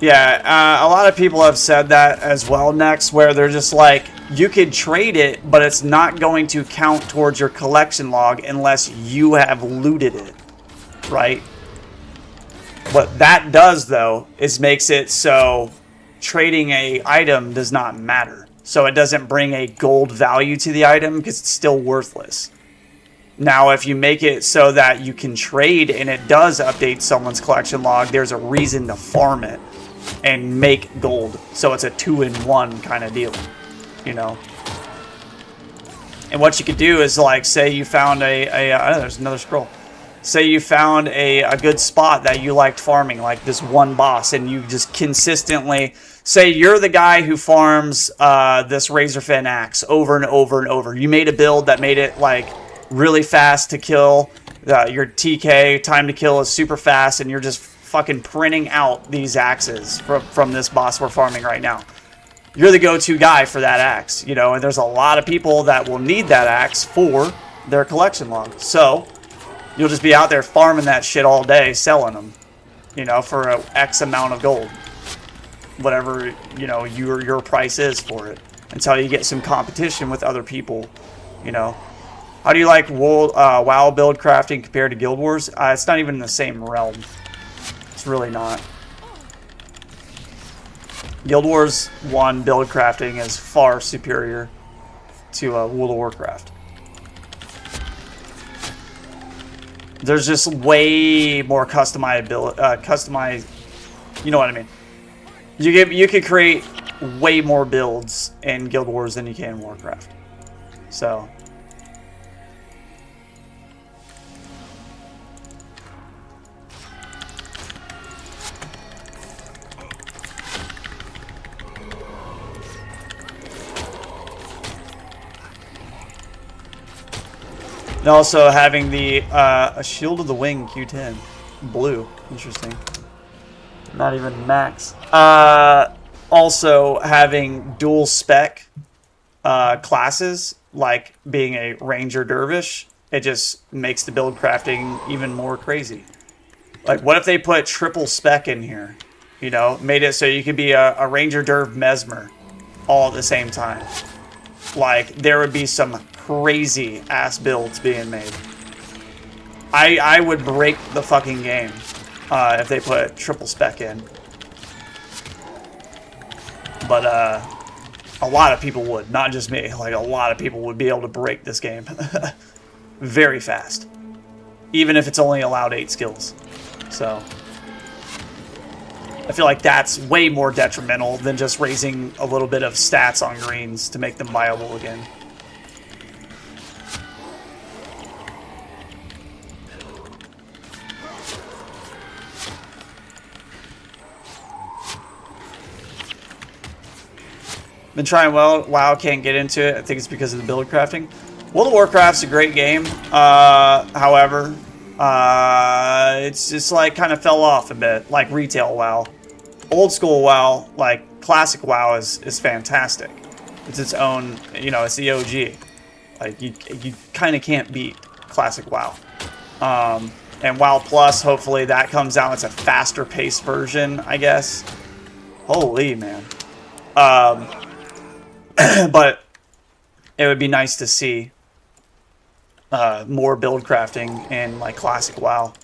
Yeah, a lot of people have said that as well, Next, where they're just like, you could trade it, but it's not going to count towards your collection log unless you have looted it, right? What that does, though, is makes it so trading a item does not matter. So it doesn't bring a gold value to the item because it's still worthless. Now, if you make it so that you can trade and it does update someone's collection log, there's a reason to farm it and make gold. So it's a 2-in-1 kind of deal, you know. And what you could do is, like, say you found there's another scroll. Say you found a good spot that you liked farming, like this one boss, and you just consistently, say you're the guy who farms this Razorfin axe over and over and over. You made a build that made it, like, really fast to kill. Your TK, time to kill, is super fast, and you're just fucking printing out these axes from this boss we're farming right now. You're the go-to guy for that axe, you know, and there's a lot of people that will need that axe for their collection log. So you'll just be out there farming that shit all day, selling them, you know, for a X amount of gold. Whatever, you know, your price is for it. Until you get some competition with other people, you know. How do you like WoW build crafting compared to Guild Wars? It's not even in the same realm. It's really not. Guild Wars 1 build crafting is far superior to World of Warcraft. There's just way more customized. You know what I mean? You could create way more builds in Guild Wars than you can in Warcraft. So. And also having the a Shield of the Wing Q10 blue, interesting. Not even max. Also having dual spec classes, like being a Ranger Dervish, it just makes the build crafting even more crazy. Like, what if they put triple spec in here? You know, made it so you could be a Ranger Derv Mesmer all at the same time. Like, there would be some crazy ass builds being made. I would break the fucking game if they put triple spec in. But a lot of people would, not just me. Like, a lot of people would be able to break this game very fast, even if it's only allowed 8 skills. So I feel like that's way more detrimental than just raising a little bit of stats on greens to make them viable again. Been trying WoW, can't get into it. I think it's because of the build crafting. World of Warcraft's a great game. However, it's just like kind of fell off a bit, like retail WoW. Old school WoW, like classic WoW, is fantastic. It's its own, you know, it's the OG. Like you kind of can't beat classic WoW. And WoW Plus, hopefully that comes out. It's a faster paced version, I guess. Holy man. But it would be nice to see more build crafting in like classic WoW.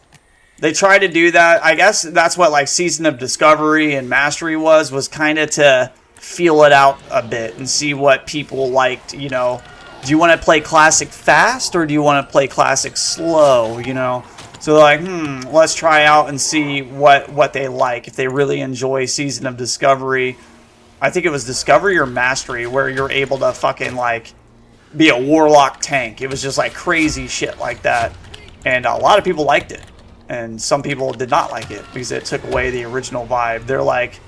They try to do that. I guess that's what like Season of Discovery and Mastery was kind of to feel it out a bit and see what people liked. You know, do you want to play classic fast or do you want to play classic slow? You know, so they're like, let's try out and see what they like. If they really enjoy Season of Discovery. I think it was Discovery or Mastery where you're able to fucking like be a warlock tank. It was just like crazy shit like that. And a lot of people liked it. and some people did not like it because it took away the original vibe. They're like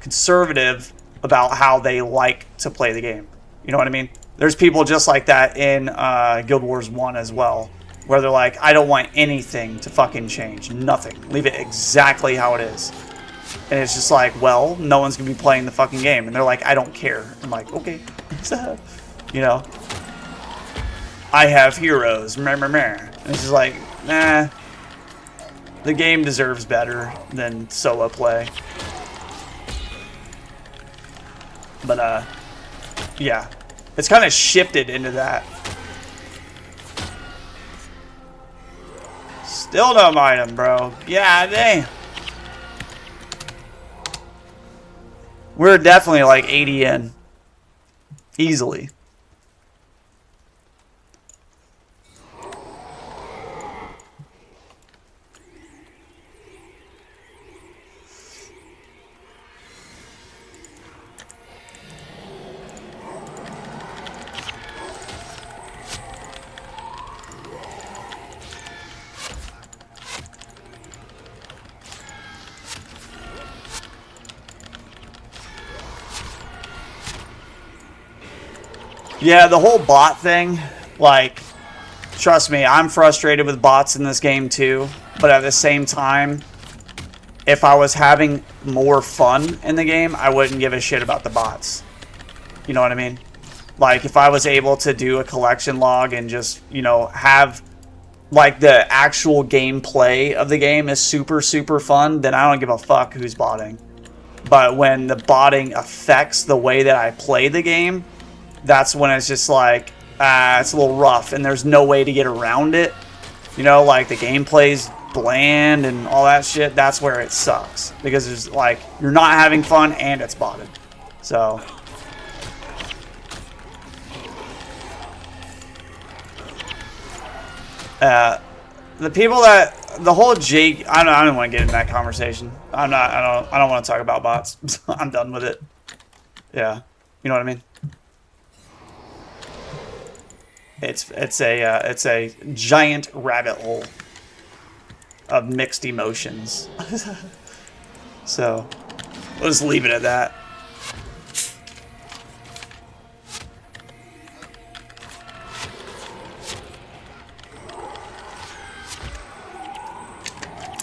conservative about how they like to play the game. You know what I mean? There's people just like that in Guild Wars 1 as well, where they're like, I don't want anything to fucking change. Nothing. Leave it exactly how it is. And it's just like, well, no one's going to be playing the fucking game. And they're like, I don't care. I'm like, okay. You know? I have heroes. Meh, meh, meh. And it's just like, nah. The game deserves better than solo play. But, yeah. It's kind of shifted into that. Still no item, bro. Yeah, dang. We're definitely like 80 in. Easily. Yeah, the whole bot thing, like, trust me, I'm frustrated with bots in this game too, but at the same time, if I was having more fun in the game, I wouldn't give a shit about the bots. You know what I mean? Like, if I was able to do a collection log and just, you know, have, like, the actual gameplay of the game is super, super fun, then I don't give a fuck who's botting. But when the botting affects the way that I play the game, that's when it's just like, it's a little rough and there's no way to get around it. You know, like the gameplay's bland and all that shit. That's where it sucks. Because there's like, you're not having fun and it's botted. So. The people that, the whole Jake, I don't want to get in that conversation. I don't want to talk about bots. I'm done with it. Yeah. You know what I mean? It's a giant rabbit hole of mixed emotions. So we'll just leave it at that.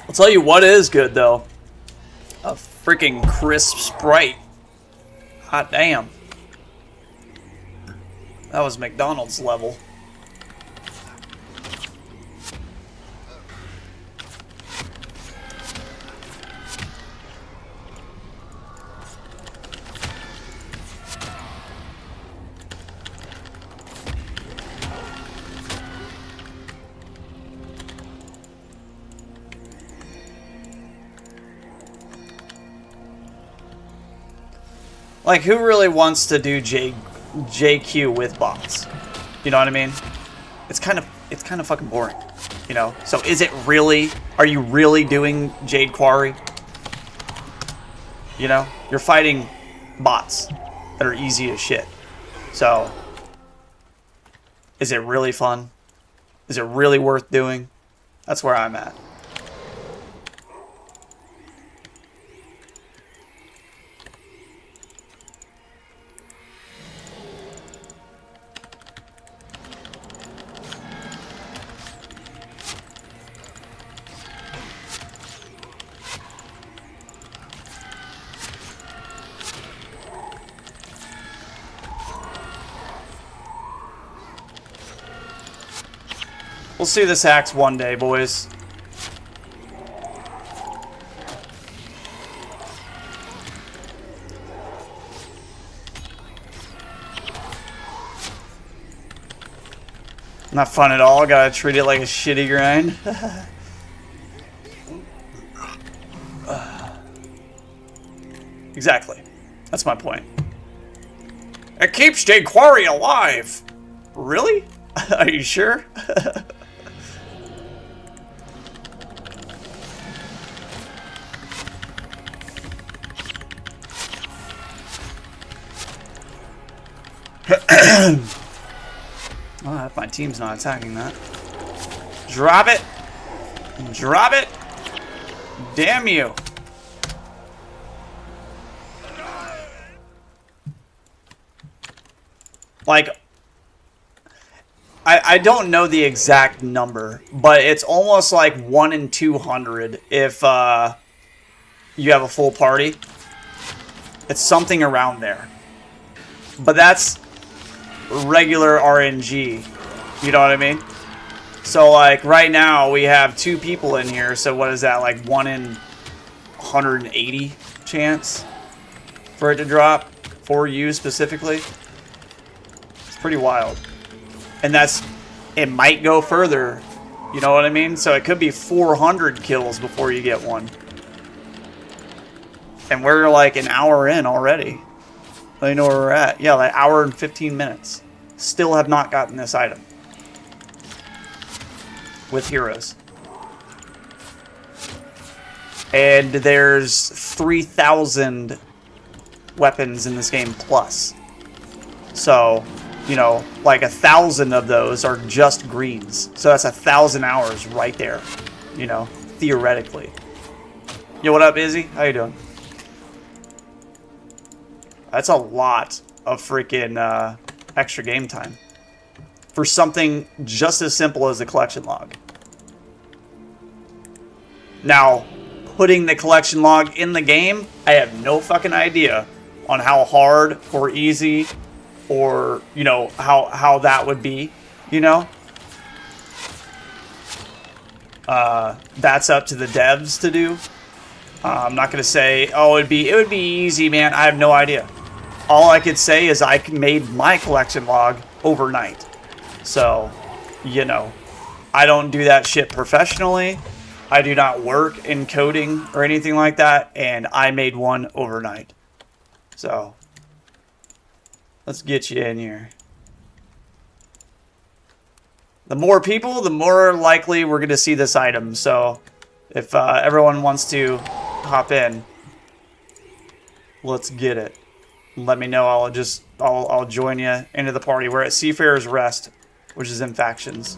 I'll tell you what is good though. A freaking crisp Sprite. Hot damn. That was McDonald's level. Like, who really wants to do JQ with bots? You know what I mean? It's kind of fucking boring. You know? So is it really, are you really doing Jade Quarry? You know? You're fighting bots that are easy as shit. So is it really fun? Is it really worth doing? That's where I'm at. We'll see this axe one day, boys. Not fun at all. Gotta treat it like a shitty grind. Exactly. That's my point. It keeps Jade Quarry alive. Really? Are you sure? Oh, my team's not attacking that. Drop it! Drop it. Damn you. Like, I don't know the exact number, but it's almost like 1 in 200 if you have a full party. It's something around there. But that's regular RNG. You know what I mean? So, like, right now we have 2 people in here. So, what is that? Like 1 in 180 chance for it to drop for you specifically? It's pretty wild. And it might go further. You know what I mean? So, it could be 400 kills before you get one. And we're like an hour in already. Let me know where we're at. Yeah, like hour and 15 minutes. Still have not gotten this item. With heroes. And there's 3,000 weapons in this game plus. So, you know, like 1,000 of those are just greens. So that's 1,000 hours right there. You know, theoretically. Yo, what up, Izzy? How you doing? That's a lot of freaking extra game time. For something just as simple as a collection log. Now, putting the collection log in the game, I have no fucking idea on how hard or easy or, you know, how that would be, you know? That's up to the devs to do. I'm not going to say, oh, it would be easy, man. I have no idea. All I could say is I made my collection log overnight. So, you know, I don't do that shit professionally. I do not work in coding or anything like that. And I made one overnight. So, let's get you in here. The more people, the more likely we're going to see this item. So, if everyone wants to hop in, let's get it. Let me know. I'll join you into the party. We're at Seafarer's Rest, which is in factions.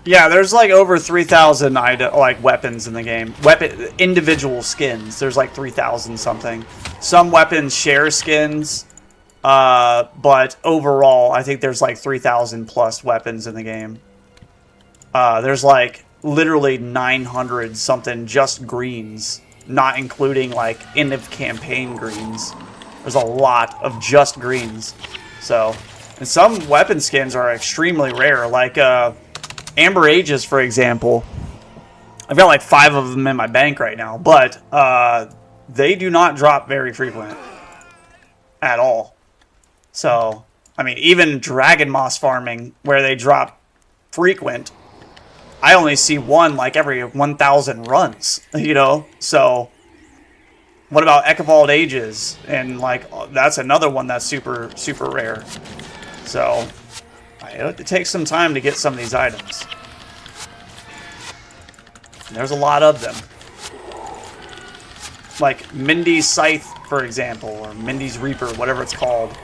Yeah, there's like over 3,000 like weapons in the game. Individual skins. There's like 3,000 something. Some weapons share skins, but overall, I think there's like 3,000 plus weapons in the game. There's like literally 900 something just greens, not including like end of campaign greens. There's a lot of just greens. So, and some weapon skins are extremely rare, like Amber Ages, for example. I've got like 5 of them in my bank right now, but they do not drop very frequent at all. So, I mean, even Dragon Moss farming, where they drop frequent, I only see one like every 1,000 runs, you know? So, what about Echavald Ages? And like, that's another one that's super, super rare. So, it takes some time to get some of these items. And there's a lot of them. Like Mindy's Scythe, for example, or Mindy's Reaper, whatever it's called.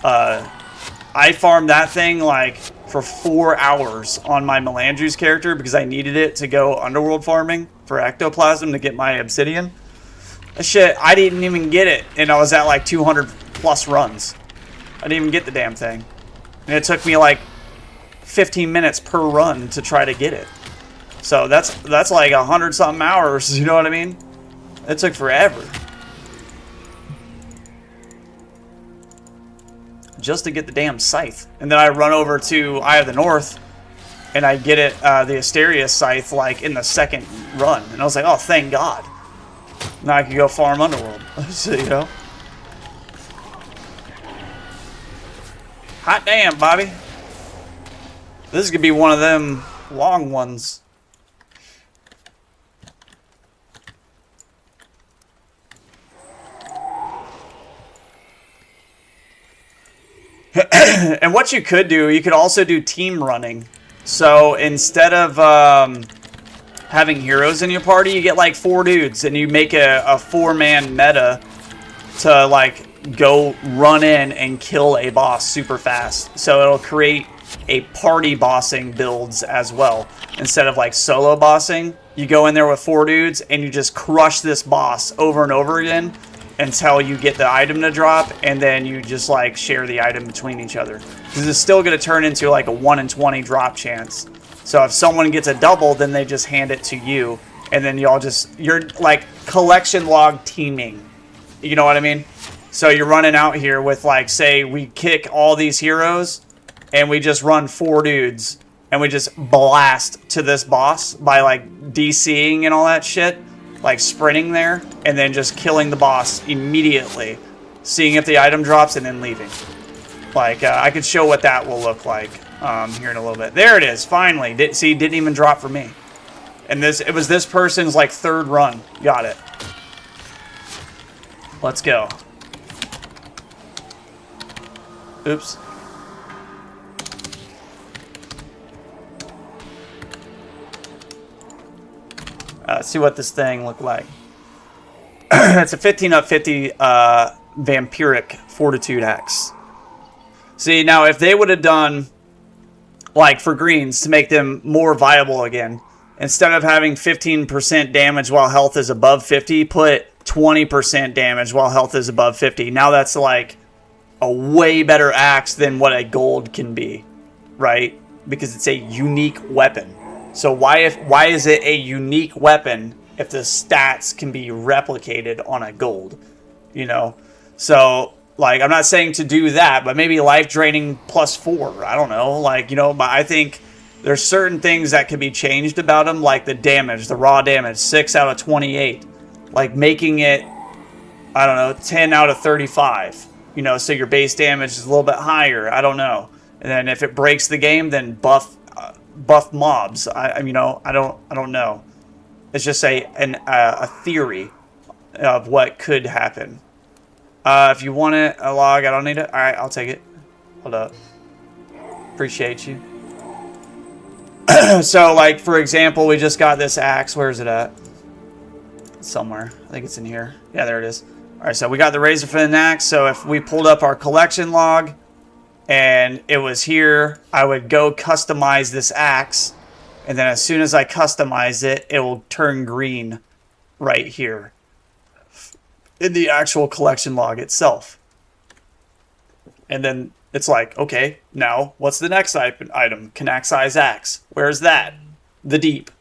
I farmed that thing like for 4 hours on my Melandru's character because I needed it to go underworld farming for ectoplasm to get my obsidian. That shit, I didn't even get it, and I was at like 200 plus runs. I didn't even get the damn thing. And it took me like 15 minutes per run to try to get it. So that's like 100 something hours, you know what I mean? It took forever. Just to get the damn scythe. And then I run over to Eye of the North and I get it, the Asterius scythe, like in the second run. And I was like, oh, thank God. Now I can go farm Underworld. So, you know? Hot damn, Bobby. This is gonna be one of them long ones. And what you could do, you could also do team running. So instead of having heroes in your party, you get like 4 dudes and you make a 4-man meta to like go run in and kill a boss super fast. So it'll create a party bossing builds as well. Instead of like solo bossing, you go in there with 4 dudes and you just crush this boss over and over again until you get the item to drop, and then you just like share the item between each other. Because it's still going to turn into like a 1 in 20 drop chance. So if someone gets a double, then they just hand it to you, and then you're like collection log teaming. You know what I mean? So you're running out here with like, say we kick all these heroes, and we just run 4 dudes, and we just blast to this boss by like DCing and all that shit. Like sprinting there and then just killing the boss immediately, seeing if the item drops and then leaving. Like I could show what that will look like here in a little bit. There it is, finally. Didn't even drop for me. And it was this person's like 3rd run. Got it. Let's go. Oops. Let's see what this thing looked like. It's a 15 up 50 vampiric fortitude axe. See, now if they would have done, like for greens, to make them more viable again, instead of having 15% damage while health is above 50, put 20% damage while health is above 50. Now that's like a way better axe than what a gold can be, right? Because it's a unique weapon. So why is it a unique weapon if the stats can be replicated on a gold? You know? So, like, I'm not saying to do that, but maybe life draining +4. I don't know. Like, you know, but I think there's certain things that can be changed about them, like the damage, the raw damage, 6 out of 28. Like, making it, I don't know, 10 out of 35. You know, so your base damage is a little bit higher. I don't know. And then if it breaks the game, then buff mobs. I don't know. It's just a theory of what could happen. If you want it, a log, I don't need it. All right, I'll take it. Hold up. Appreciate you. So, like, for example, we just got this axe. Where is it at? Somewhere. I think it's in here. Yeah, there it is. All right, so we got the razor fin axe. So if we pulled up our collection log and it was here, I would go customize this axe, and then as soon as I customize it, it will turn green right here in the actual collection log itself. And then it's like, okay, now what's the next item? Canac size axe. Where's that? The deep.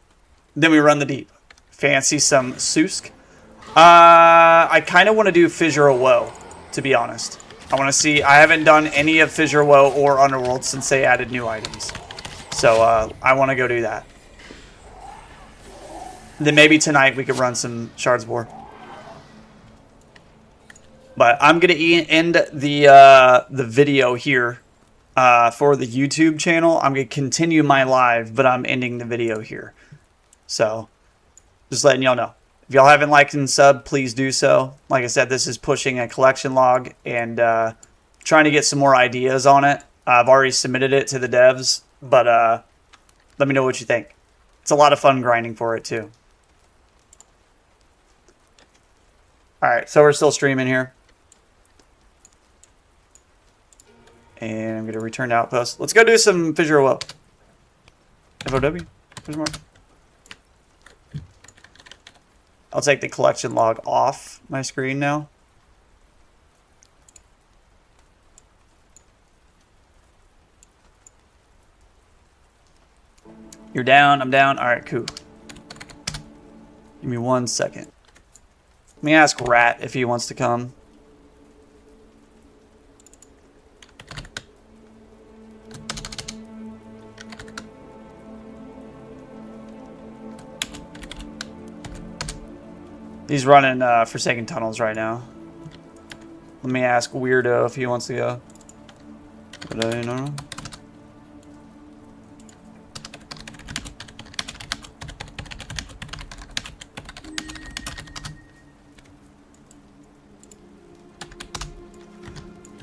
Then we run the deep. Fancy some Susk. I kind of want to do Fissure of Woe, to be honest. I want to see. I haven't done any of Fissure of Woe or Underworld since they added new items. So I want to go do that. Then maybe tonight we could run some Shards of War. But I'm going to end the video here for the YouTube channel. I'm going to continue my live, but I'm ending the video here. So just letting y'all know. If y'all haven't liked and subbed, please do so. Like I said, this is pushing a collection log and trying to get some more ideas on it. I've already submitted it to the devs, but let me know what you think. It's a lot of fun grinding for it, too. Alright, so we're still streaming here. And I'm going to return to Outpost. Let's go do some Fissure of Woe. FoW? There's more. I'll take the collection log off my screen now. You're down, I'm down. All right, cool. Give me 1 second. Let me ask Rat if he wants to come. He's running Forsaken Tunnels right now. Let me ask Weirdo if he wants to go. No.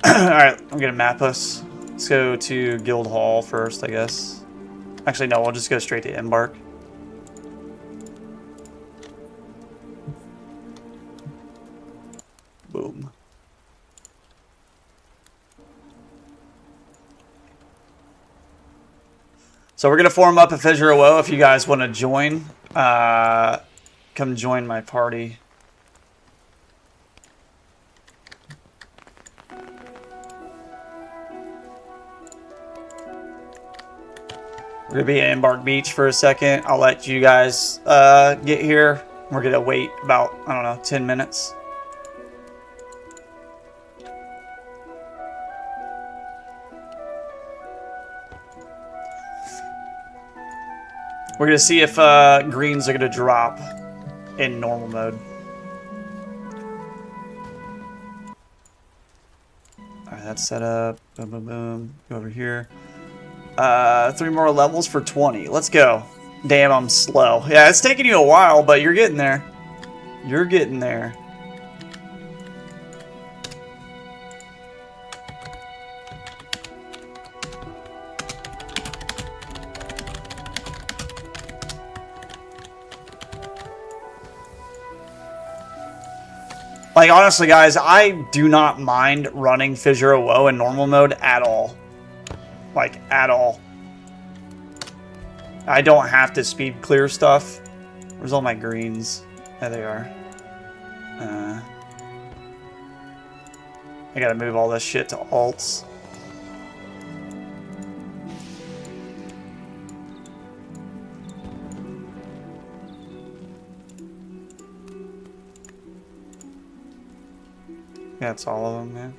Alright, I'm gonna map us. Let's go to Guild Hall first, I guess. Actually, no, we'll just go straight to Embark. Boom. So we're gonna form up a Fissure of Woe if you guys want to join. Come join my party. We're gonna be at Embark Beach for a second. I'll let you guys get here. We're gonna wait about, I don't know, 10 minutes. We're gonna see if greens are gonna drop in normal mode. Alright, that's set up. Boom, boom, boom. Go over here. 3 more levels for 20. Let's go. Damn, I'm slow. Yeah, it's taking you a while, but you're getting there. You're getting there. Like, honestly, guys, I do not mind running Fissure of Woe in normal mode at all. Like, at all. I don't have to speed clear stuff. Where's all my greens? There they are. I gotta move all this shit to alts. Yeah, it's all of them, man.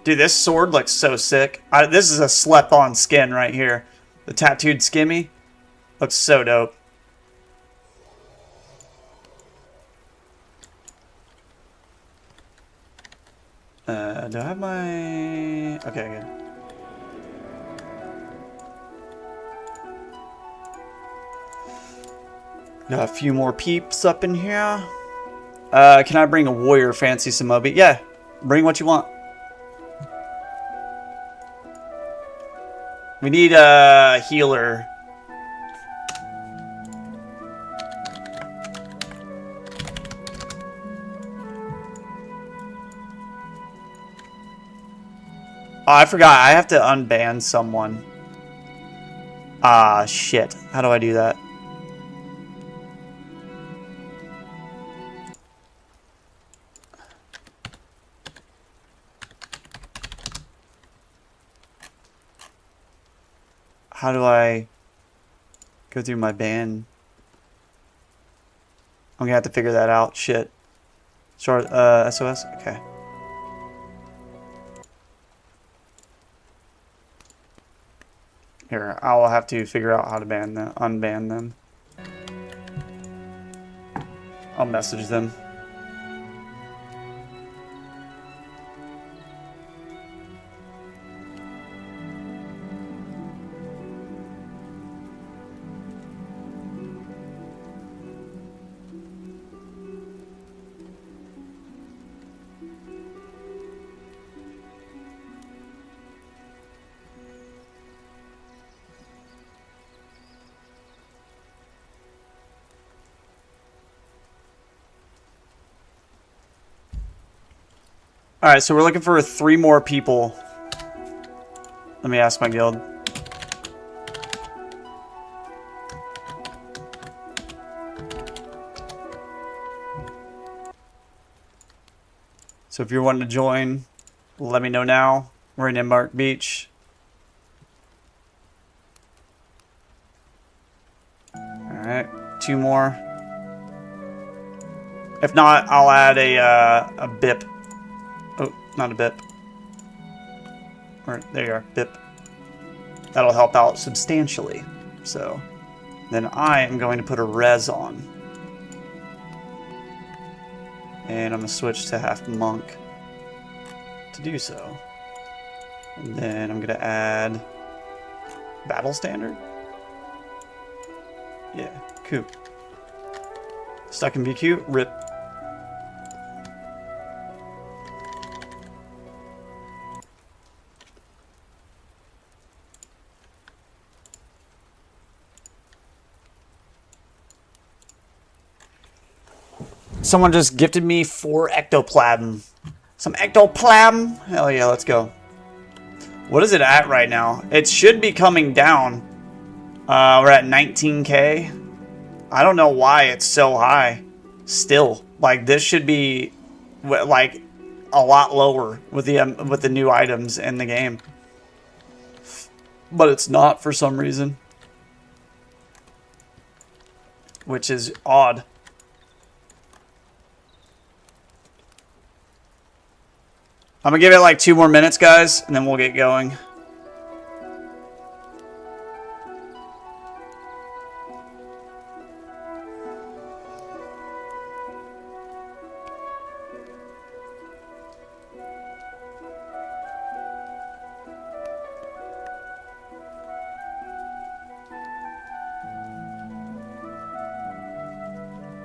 Dude, this sword looks so sick. This is a slept-on skin right here. The tattooed skimmy looks so dope. Do I have my... Okay, good. Got a few more peeps up in here. Can I bring a warrior fancy Samobi? Yeah, bring what you want. We need a healer. Oh, I forgot. I have to unban someone. Ah, shit. How do I do that? How do I go through my ban? I'm gonna have to figure that out. Shit. Short, SOS? Okay. Here, I'll have to figure out how to ban them, unban them. I'll message them. Alright, so we're looking for 3 more people. Let me ask my guild. So if you're wanting to join, let me know now. We're in Embark Beach. Alright, 2 more. If not, I'll add a BIP. Oh, not a BIP. Or, there you are, BIP. That'll help out substantially. So, then I am going to put a res on. And I'm going to switch to half monk to do so. And then I'm gonna add battle standard. Yeah, cool. Stuck in BQ, rip. Someone just gifted me 4 ectoplasm. Some ectoplasm? Hell yeah, let's go. What is it at right now? It should be coming down. We're at 19K. I don't know why it's so high. Still, like this should be like a lot lower with the new items in the game, but it's not for some reason, which is odd. I'm gonna give it like 2 more minutes, guys, and then we'll get going.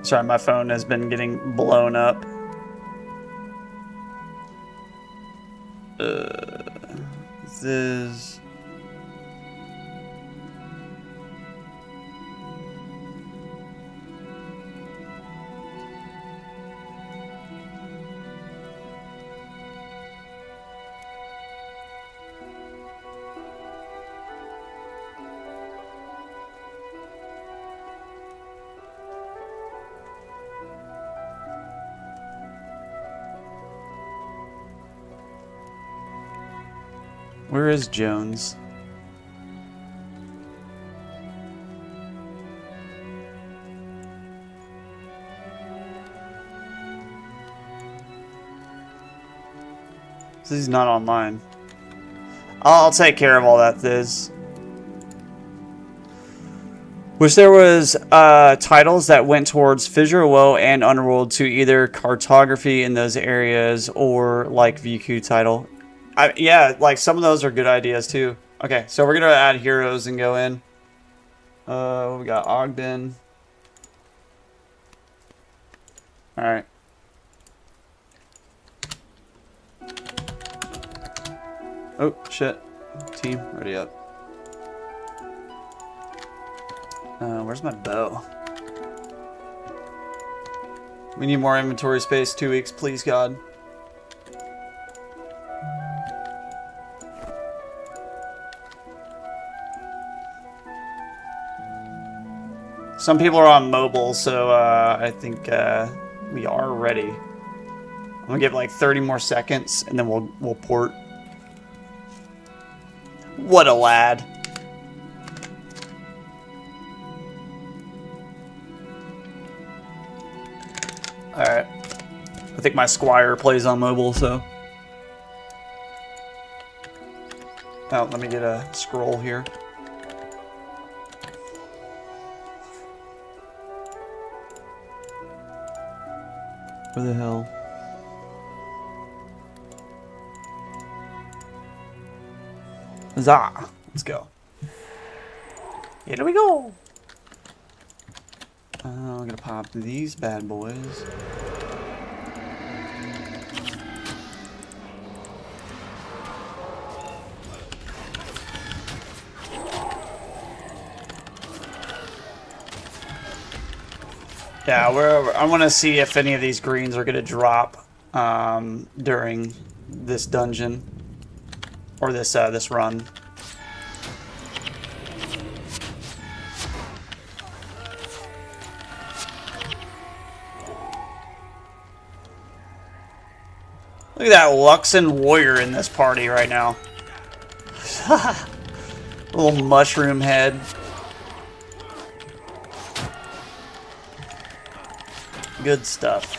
Sorry, my phone has been getting blown up. This is... Where is Jones? He's not online. I'll take care of all that, Thiz. Wish there was titles that went towards Fissure Woe and Underworld to either cartography in those areas or like VQ title. Yeah, like some of those are good ideas too. Okay, so we're gonna add heroes and go in. We got Ogden. All right. Oh shit! Team, ready up. Where's my bow? We need more inventory space. 2 weeks, please, God. Some people are on mobile, so I think we are ready. I'm gonna give it like 30 more seconds, and then we'll port. What a lad! All right, I think my Squire plays on mobile, so. Oh, let me get a scroll here. Where the hell? Huzzah! Let's go. Here we go! I'm gonna pop these bad boys. Yeah, I want to see if any of these greens are going to drop during this dungeon or this this run. Look at that Luxon warrior in this party right now. Little mushroom head. Good stuff.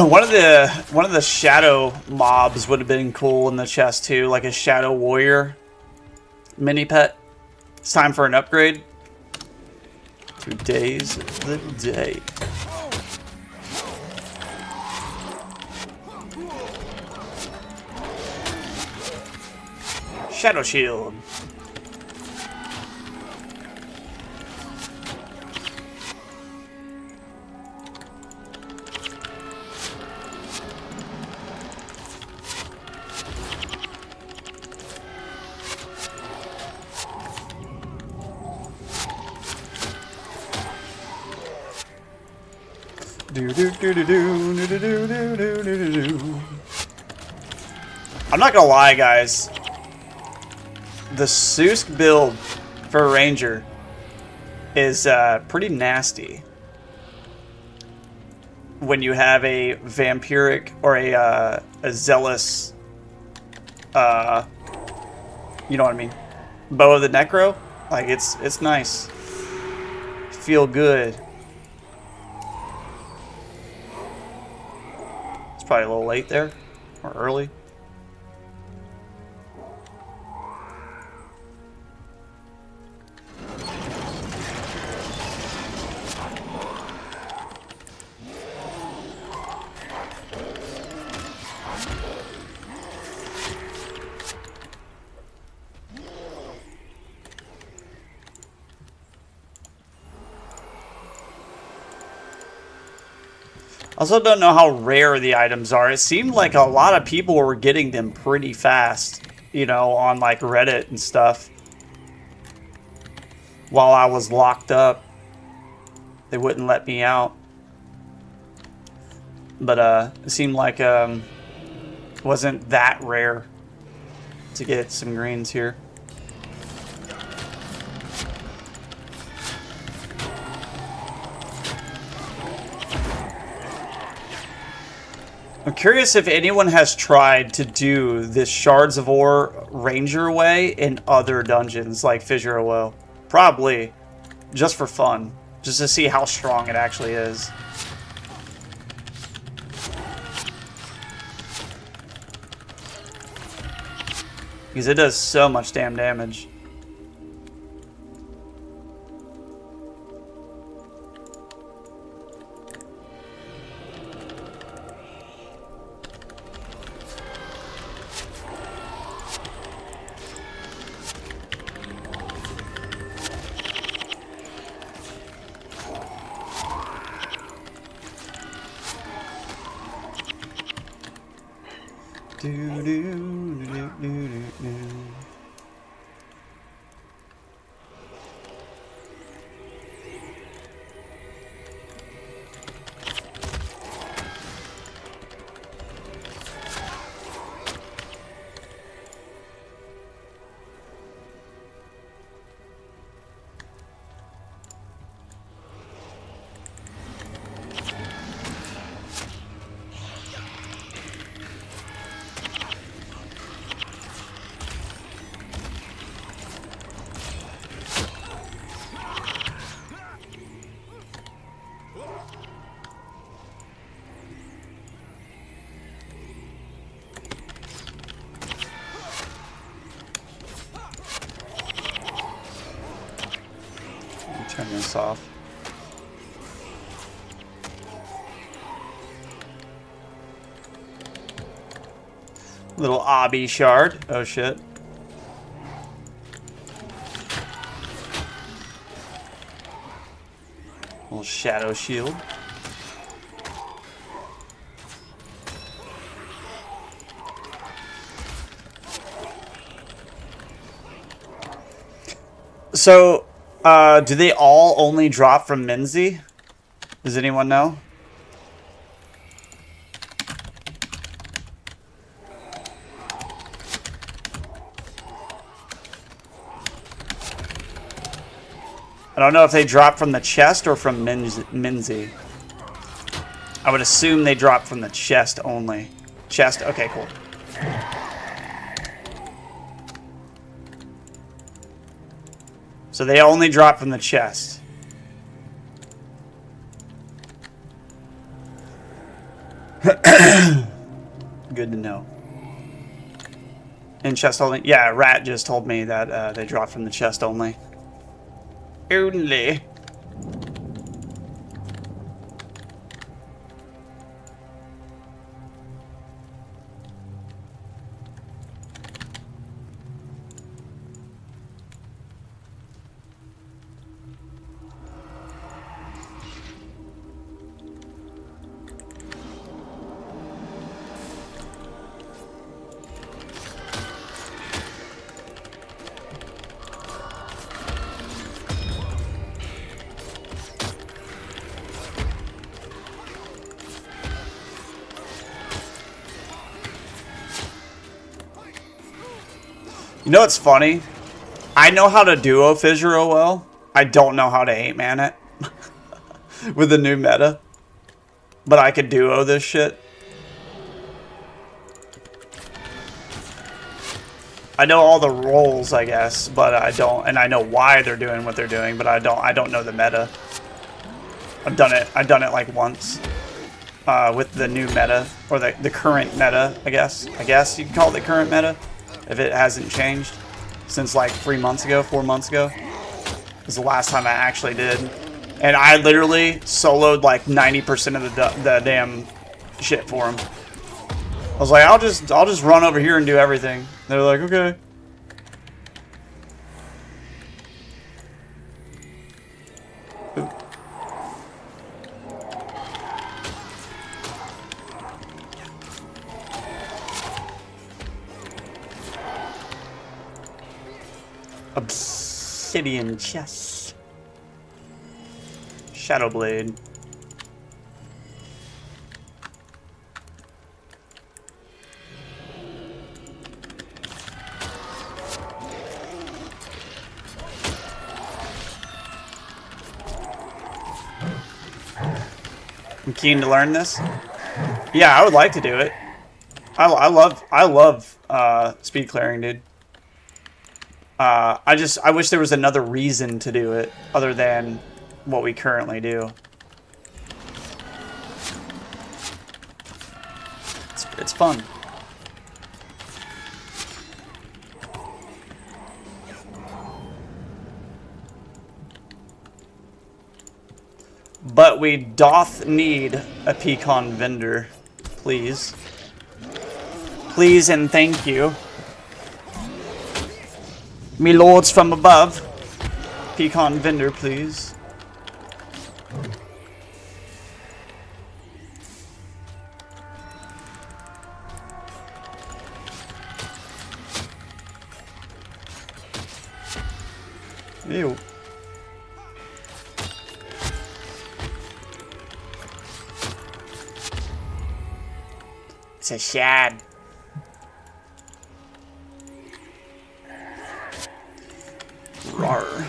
One of the shadow mobs would have been cool in the chest too, like a shadow warrior mini pet. It's time for an upgrade. Today's the day. Shadow Shield. I'm not gonna lie, guys. The Susk build for Ranger is pretty nasty. When you have a vampiric or a zealous, you know what I mean, Bow of the Necro, like it's nice. Feel good. It's probably a little late there, or early. I also don't know how rare the items are. It seemed like a lot of people were getting them pretty fast, you know, on like Reddit and stuff. While I was locked up, they wouldn't let me out. But it seemed like it wasn't that rare to get some greens here. I'm curious if anyone has tried to do this Shards of Ore Ranger way in other dungeons like Fissure of Woe. Probably. Just for fun. Just to see how strong it actually is. Because it does so much damn damage. Turn this off. Little obby shard. Oh shit. Little shadow shield. So, do they all only drop from Minzy? Does anyone know? I don't know if they drop from the chest or from Minzy. I would assume they drop from the chest only. Chest? Okay, cool. So they only drop from the chest. Good to know. And chest only? Yeah, Rat just told me that they drop from the chest only. Only. You know what's funny? I know how to duo Fissure well. I don't know how to 8-man it. With the new meta. But I could duo this shit. I know all the roles, I guess, but I don't, and I know why they're doing what they're doing, but I don't know the meta. I've done it like once. With the new meta, or the current meta, I guess. I guess you can call it the current meta. If it hasn't changed since like 3 months ago, 4 months ago. Was the last time I actually did. And I literally soloed like 90% of the damn shit for him. I was like, I'll just run over here and do everything. They're like, okay. Obsidian chest. Shadow blade. I'm keen to learn this. Yeah, I would like to do it. I love speed clearing, dude. I wish there was another reason to do it other than what we currently do. It's fun. But we doth need a pecan vendor, please. Please and thank you. Me lords from above. Pecan vendor, please. Ew. It's a shad. Rawr.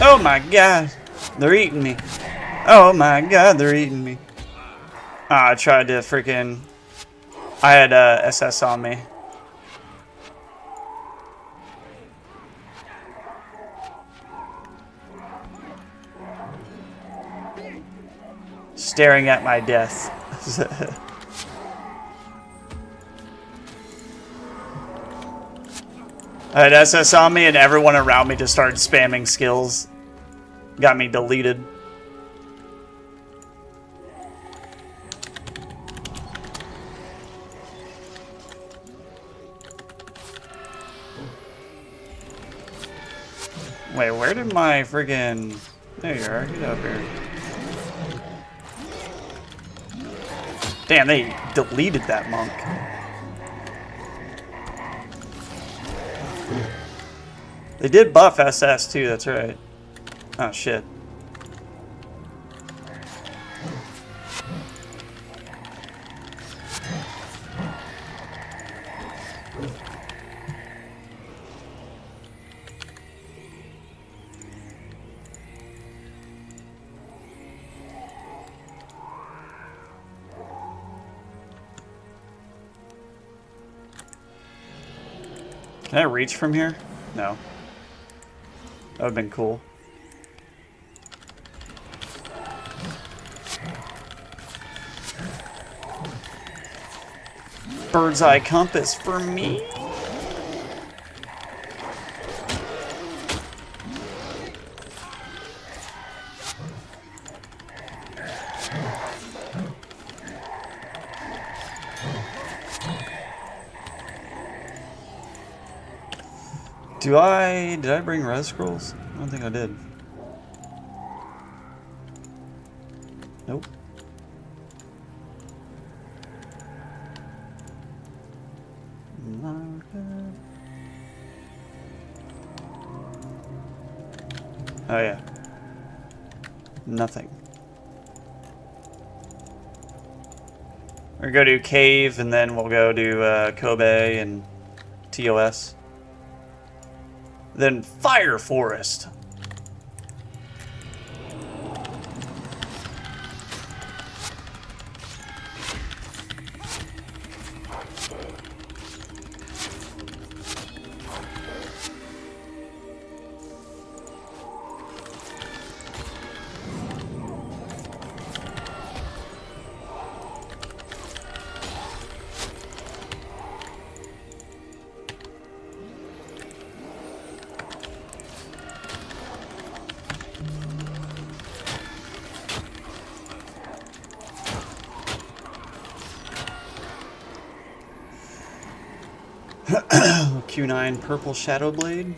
Oh my god, they're eating me. Oh my god, they're eating me. I tried to freaking... I had SS on me. Staring at my death. I had SS on me and everyone around me just started spamming skills. Got me deleted. Wait, where did my friggin... There you are, get up here. Damn, they deleted that monk. They did buff SS too, that's right. Oh shit. Can I reach from here? No. That would have been cool. Bird's eye compass for me. Did I bring res scrolls? I don't think I did. Nope. Oh yeah. Nothing. We're gonna go to Cave and then we'll go to Kobe and TOS. Then Fire Forest. Q9 Purple Shadow Blade.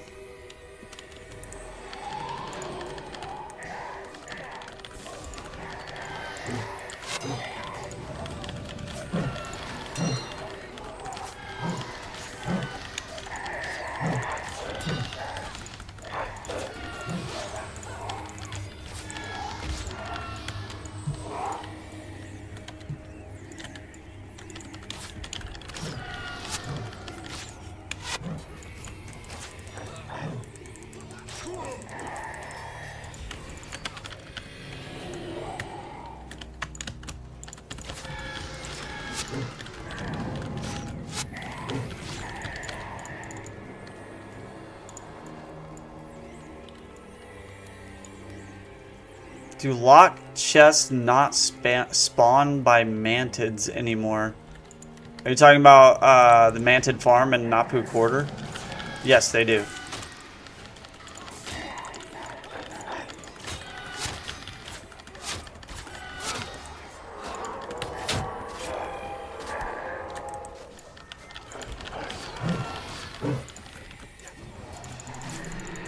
Do lock chests not spawn by mantids anymore? Are you talking about the mantid farm in Napu Quarter? Yes, they do.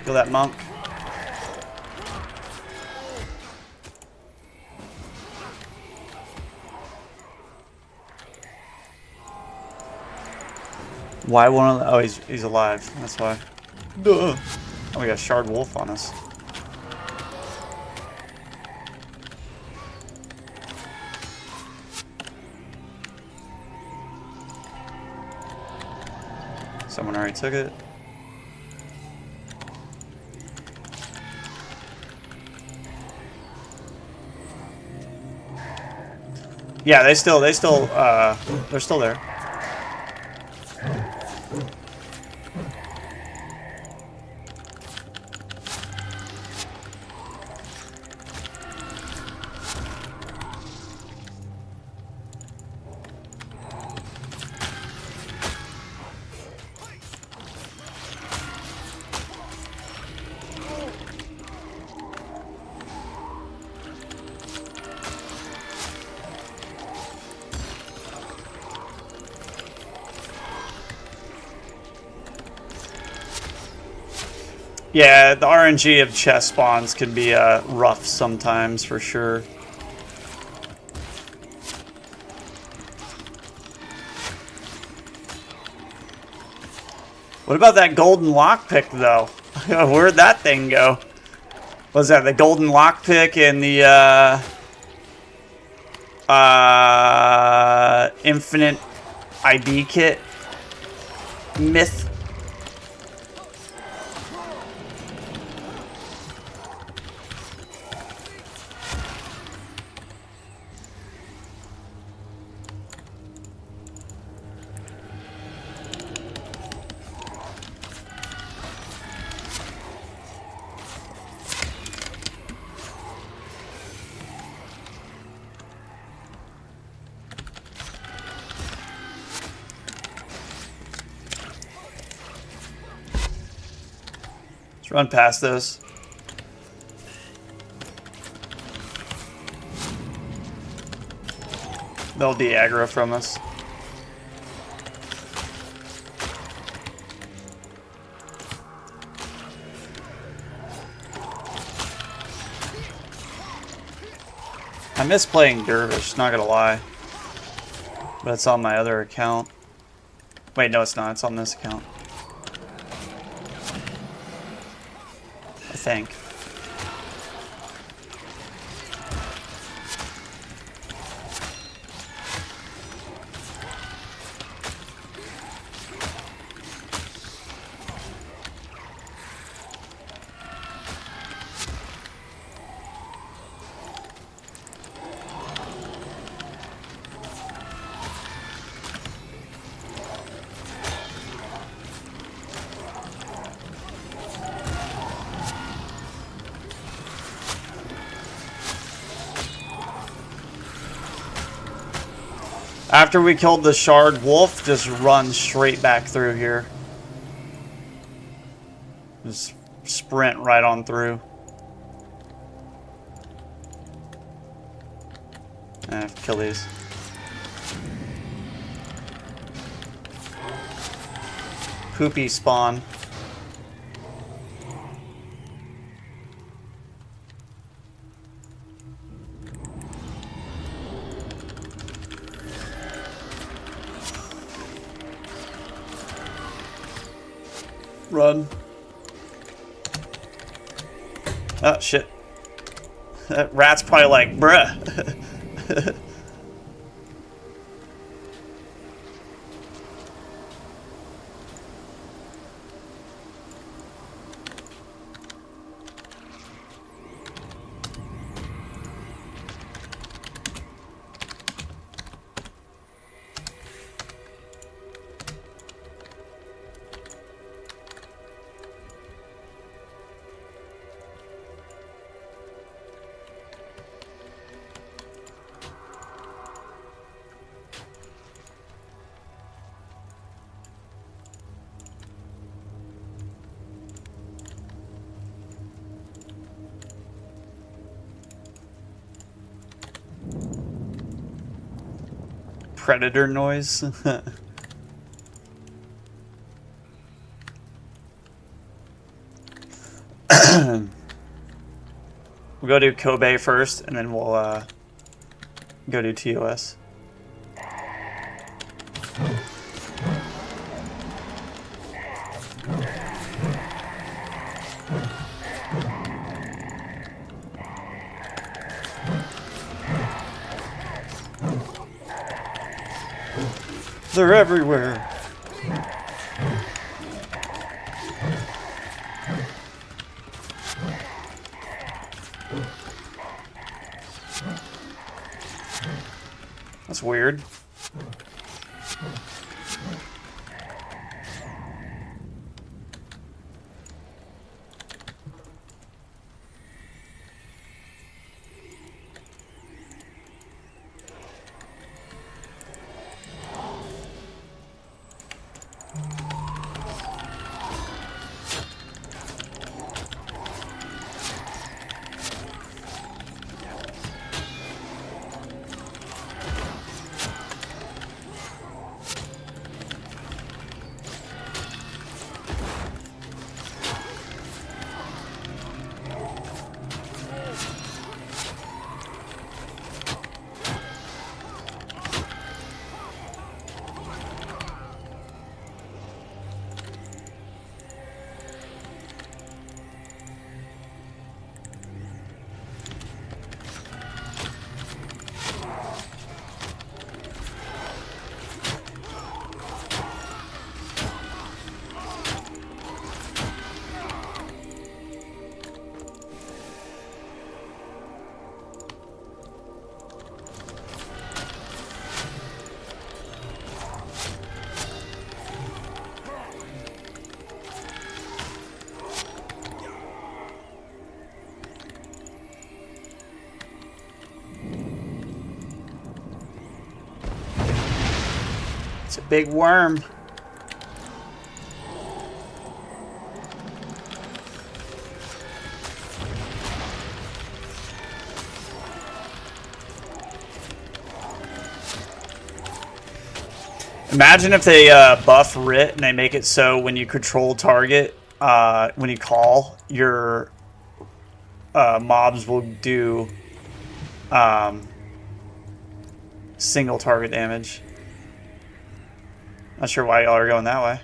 Kill that monk. Why one of the, oh, he's alive. That's why. Duh. Oh, we got Shard Wolf on us. Someone already took it. Yeah, they're still there. Yeah, the RNG of chest spawns can be rough sometimes, for sure. What about that golden lockpick, though? Where'd that thing go? Was that the golden lockpick and the infinite ID kit myth? Let's run past those. They'll de-aggro from us. miss playing Dervish, not gonna lie. But it's on my other account. Wait, no, it's not. It's on this account. I think. After we killed the shard wolf, just run straight back through here. Just sprint right on through. I have to kill these. Poopy spawn. Run. Oh, shit. That rat's probably like, bruh. Predator noise. We'll go do Kobe first, and then we'll go do TOS. They're everywhere. That's weird. It's a big worm. Imagine if they buff Rit and they make it so when you control target, when you call, your mobs will do single target damage. Not sure why y'all are going that way.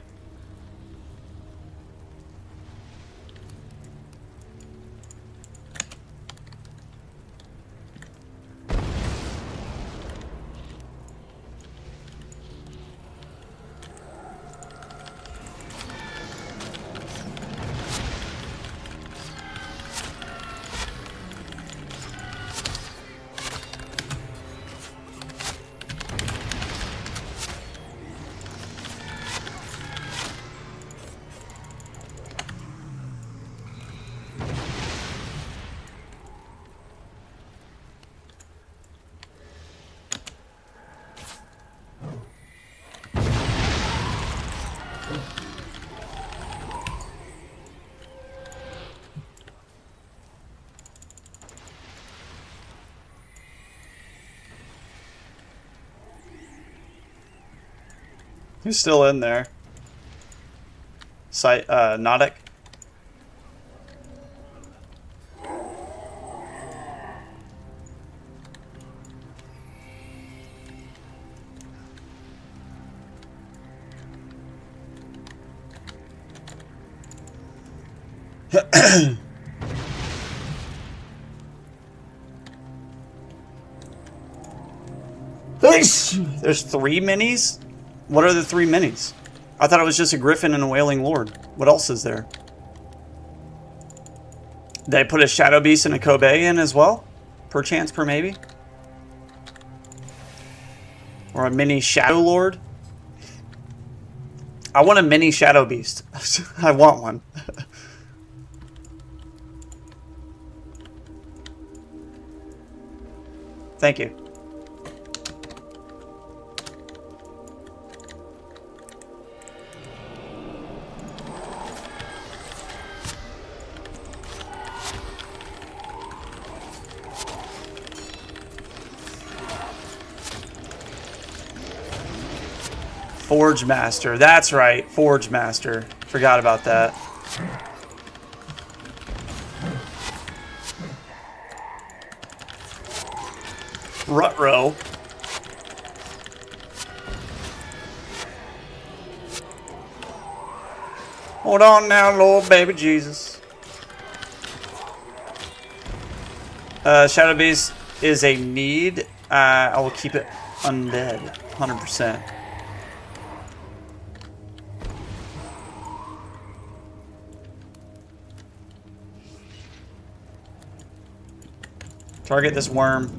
Who's still in there? Nautic? There's 3 minis? What are the 3 minis? I thought it was just a Griffin and a Wailing Lord. What else is there? Did I put a Shadow Beast and a Kobe in as well? Per chance, per maybe? Or a mini Shadow Lord? I want a mini Shadow Beast. I want one. Thank you. Forge Master. That's right. Forge Master. Forgot about that. Rutro. Hold on now, Lord baby Jesus. Shadow Beast is a need. I will keep it undead. 100%. Target this worm.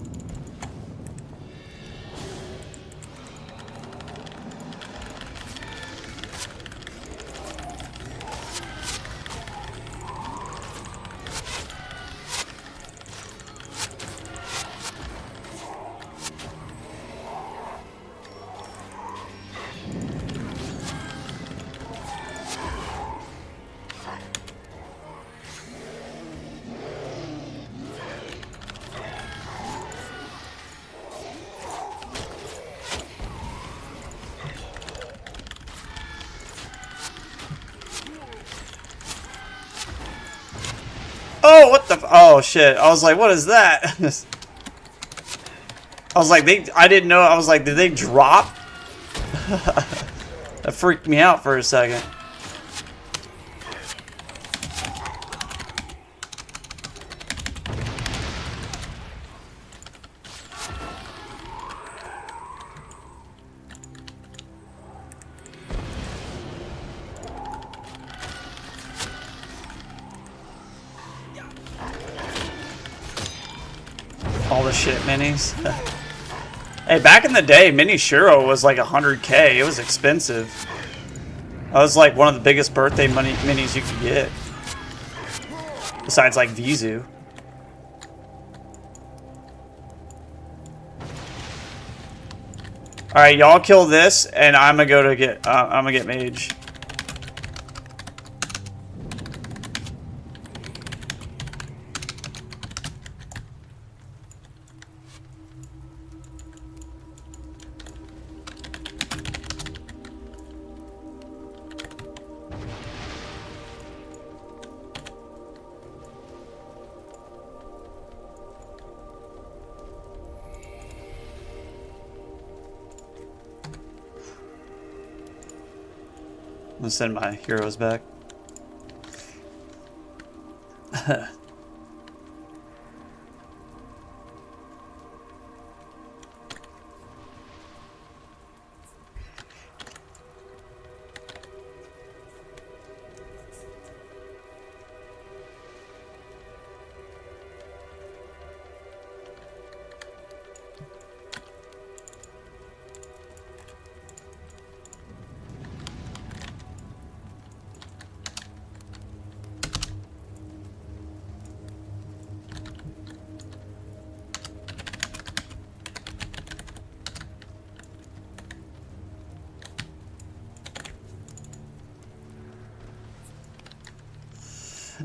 Oh, what the? Oh shit! I was like, what is that? I was like, I didn't know. I was like, did they drop? That freaked me out for a second. All the shit minis. Hey, back in the day, Mini Shiro was like 100K. It was expensive. That was like one of the biggest birthday minis you could get. Besides like Vizu. Alright, y'all kill this, and I'm gonna go to get, I'm gonna get Mage. gonna send my heroes back.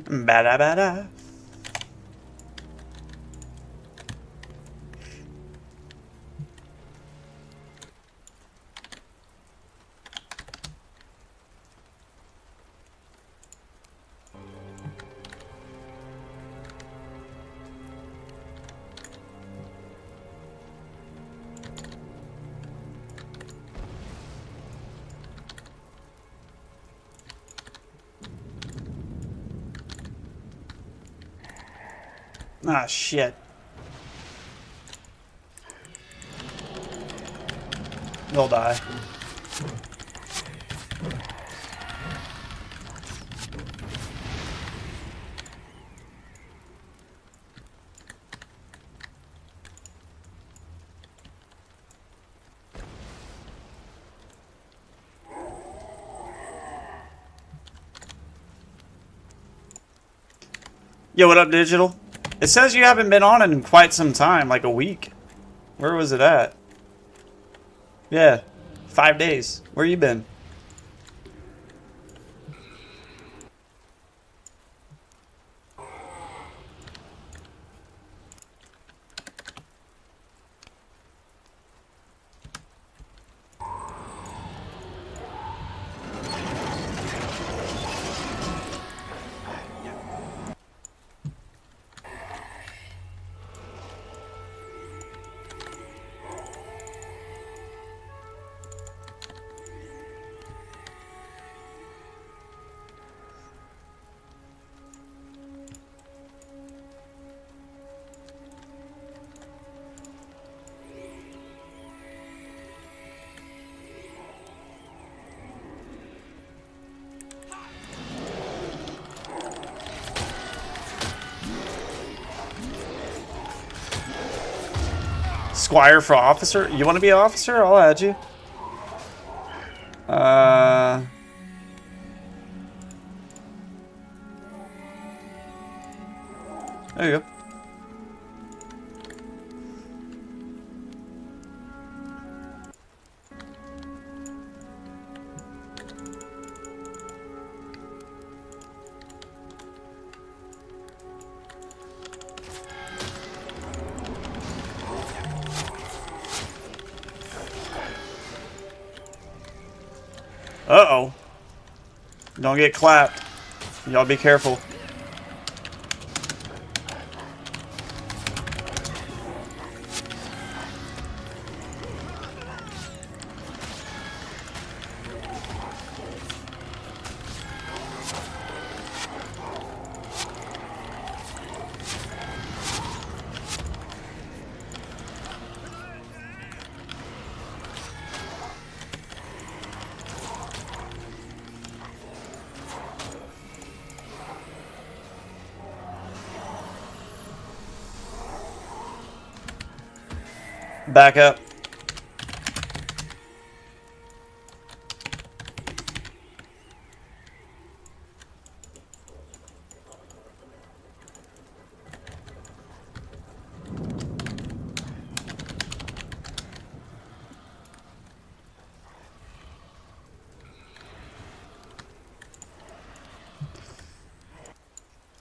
Bada bada. Ah, shit. They'll die. Yo, what up, Digital? It says you haven't been on it in quite some time, like a week. Where was it at? Yeah, 5 days. Where you been? Squire for officer? You want to be an officer? I'll add you. There you go. Uh-oh. Don't get clapped. Y'all be careful. Back up.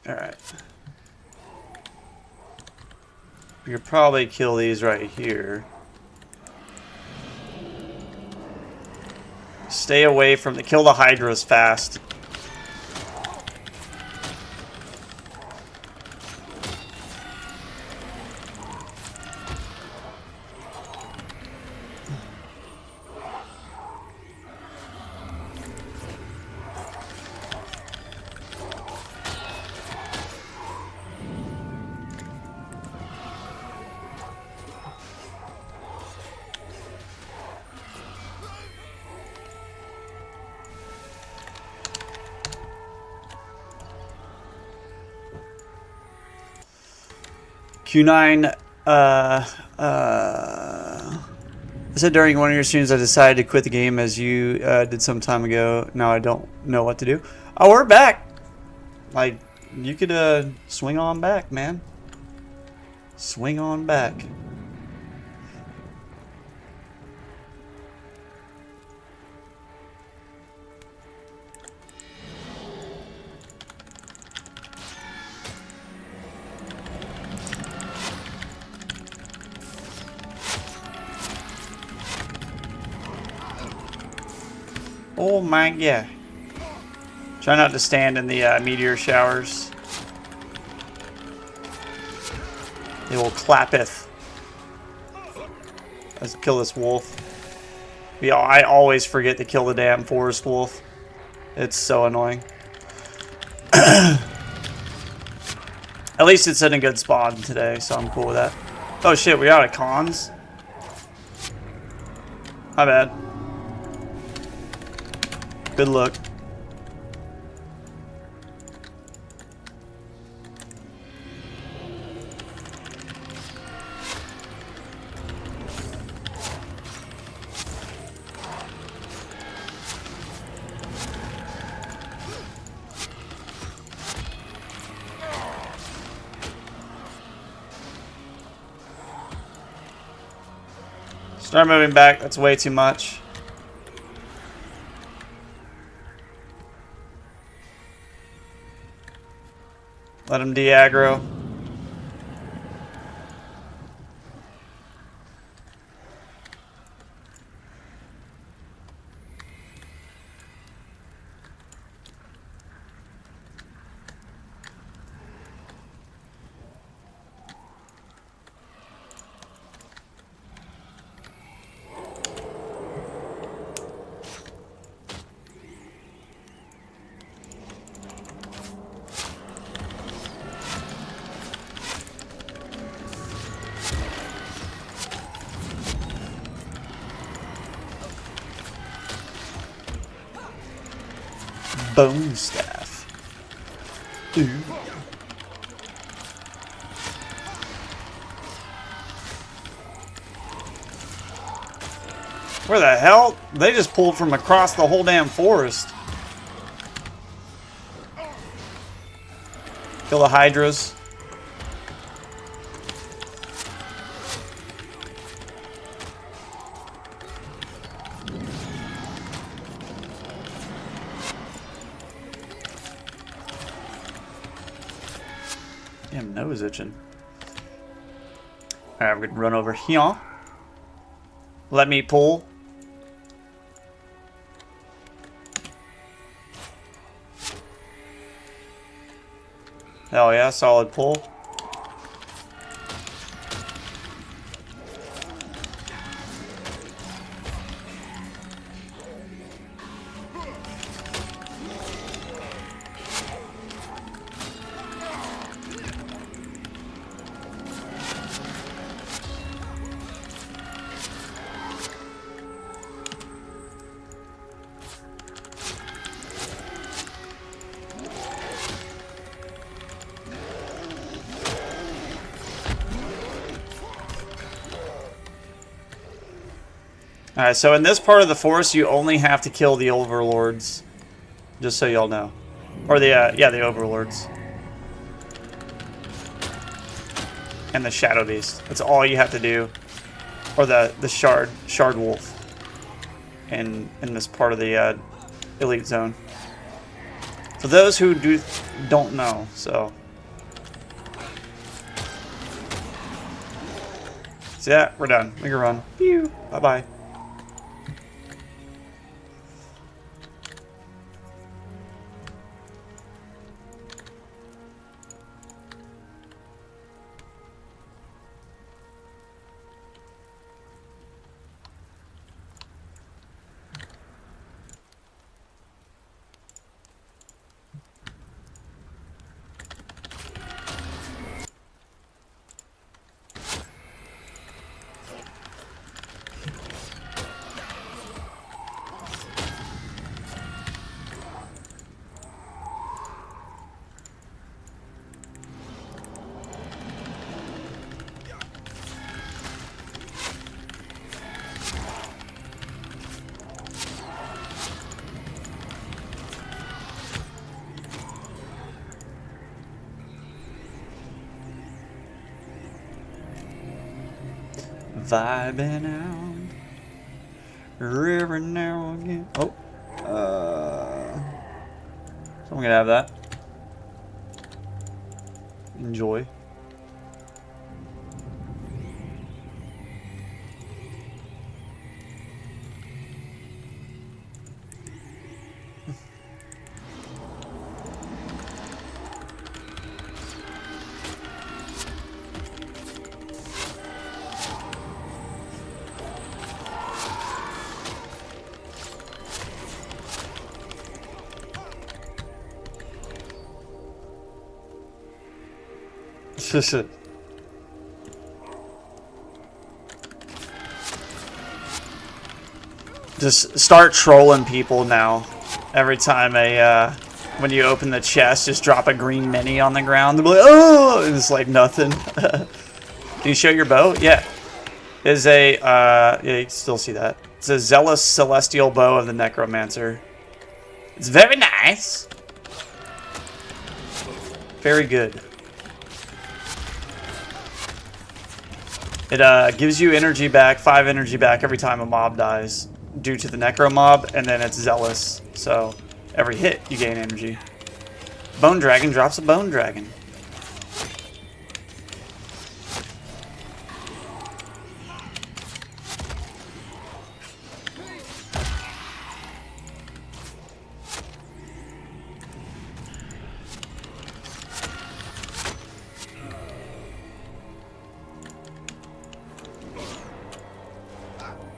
All right. We could probably kill these right here. Stay away from the... Kill the Hydras fast. Q9, I said during one of your streams I decided to quit the game as you did some time ago. Now I don't know what to do. Oh, we're back. Like, you could swing on back, man. Swing on back. Oh my god. Try not to stand in the meteor showers. They will clappeth. Let's kill this wolf. Yeah, I always forget to kill the damn forest wolf. It's so annoying. At least it's in a good spawn today, so I'm cool with that. Oh shit, we out of cons? My bad. Good luck. Start moving back. That's way too much. Let him de-aggro. Bone staff. Ooh. Where the hell? They just pulled from across the whole damn forest. Kill the hydras. Damn nose itching. Alright, we're gonna run over here. Let me pull. Hell yeah, solid pull. Alright, so in this part of the forest, you only have to kill the overlords. Just so y'all know. Or the, yeah, the overlords. And the shadow beast. That's all you have to do. Or the shard wolf. In this part of the elite zone. For those who don't know, so. So yeah, we're done. We can run. Pew. Bye-bye. Vibing out. River now again. Oh. So I'm gonna have that. Enjoy. Just start trolling people now. Every time when you open the chest, just drop a green mini on the ground. They'll be like, oh, and it's like nothing. Can you show your bow? Yeah. Is a yeah, you can still see that. It's a zealous celestial bow of the necromancer. It's very nice. Very good. It gives you energy back, 5 energy back every time a mob dies due to the necro mob, and then it's zealous. So every hit you gain energy. Bone dragon drops a bone dragon.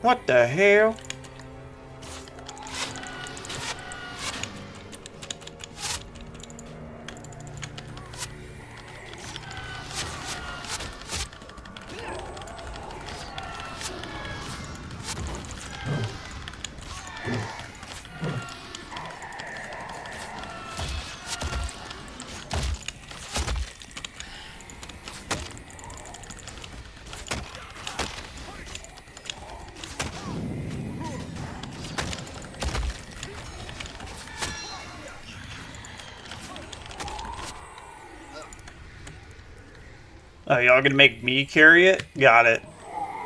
What the hell? Oh, y'all gonna make me carry it? Got it.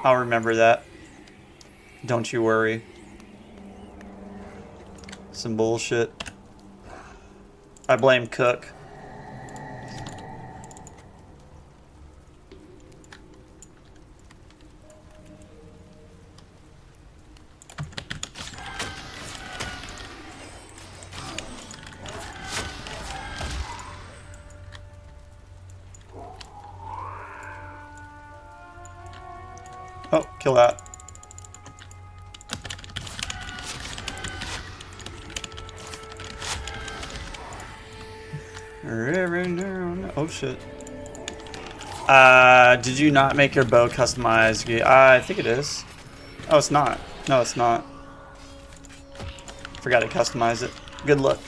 I'll remember that. Don't you worry. Some bullshit. I blame Cook. Oh, kill that. Oh shit. Did you not make your bow customized? I think it is. Oh, it's not. No, it's not. Forgot to customize it. Good luck.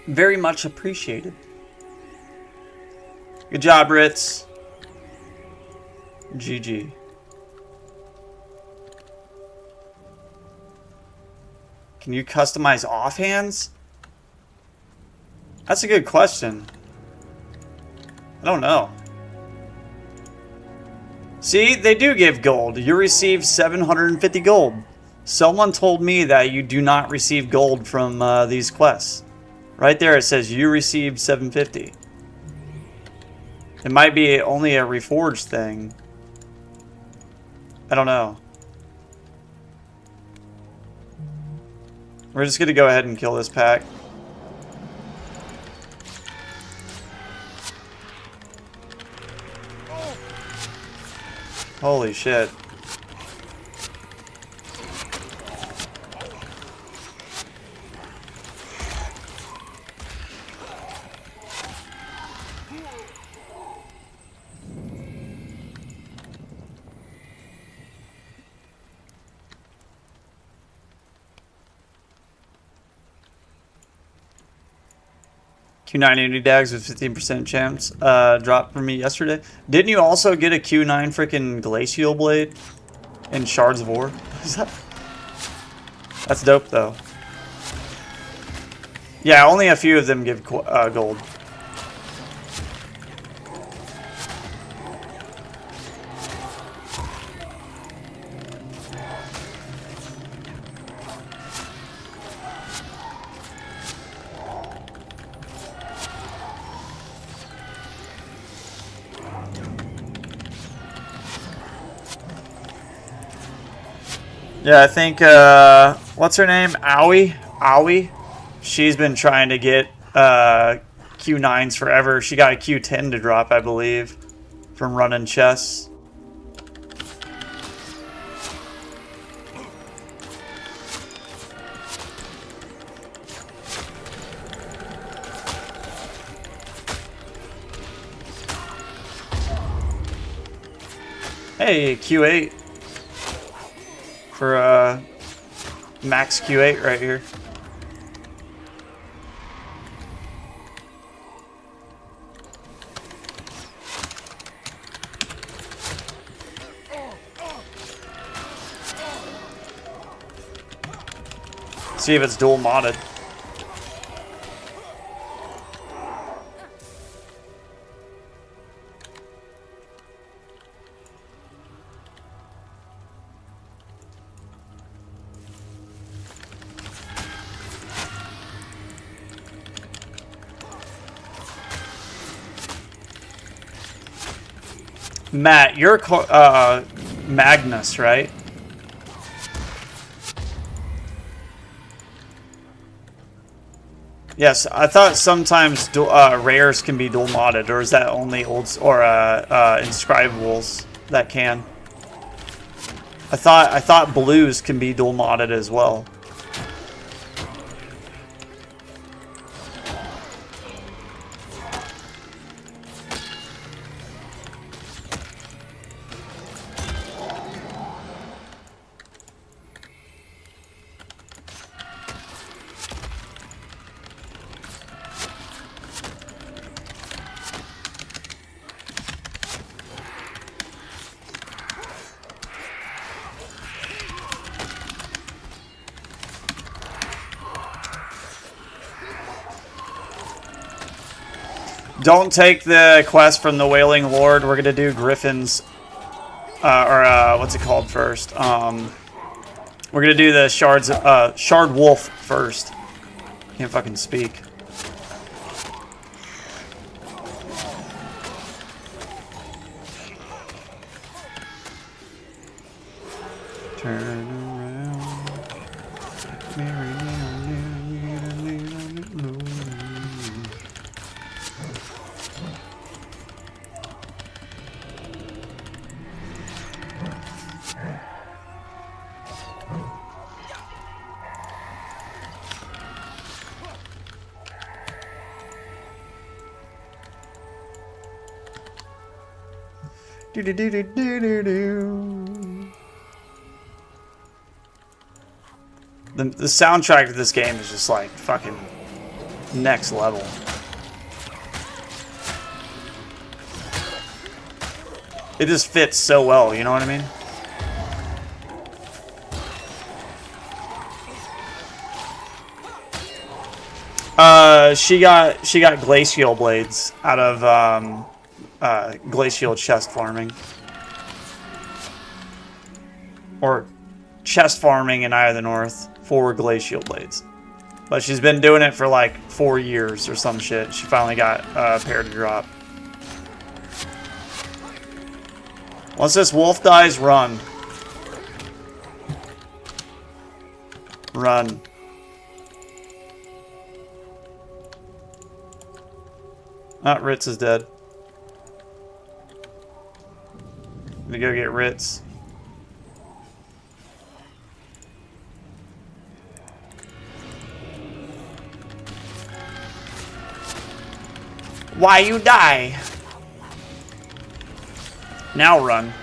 Very much appreciated. Good job, Ritz. GG. Can you customize offhands? That's a good question. I don't know. See, they do give gold. You receive 750 gold. Someone told me that you do not receive gold from these quests. Right there it says you received 750. It might be only a reforged thing. I don't know. We're just gonna go ahead and kill this pack. Holy shit. Q9 Unidags with 15% chance dropped for me yesterday. Didn't you also get a Q9 freaking Glacial Blade in Shards of War? That's dope though. Yeah, only a few of them give gold. Yeah, I think, what's her name? Aoi? She's been trying to get Q9s forever. She got a Q10 to drop, I believe, from running chess. Hey, Q8. For max Q8 right here. See if it's dual modded. Matt, you're Magnus, right? Yes, I thought sometimes rares can be dual modded, or is that only olds or inscribables that can? I thought blues can be dual modded as well. Don't take the quest from the Wailing Lord. We're gonna do Griffin's, what's it called first? We're gonna do the Shard Wolf first. Can't fucking speak. Turn around, Mary. Do do do do do do do. The soundtrack of this game is just like fucking next level. It just fits so well, you know what I mean? She got glacial blades out of glacial chest farming, or chest farming in Eye of the North for glacial blades. But she's been doing it for like 4 years or some shit. She finally got a pair to drop. Once this wolf dies, run. Run. Ritz is dead. Let me go get Ritz. Why you die? Now run.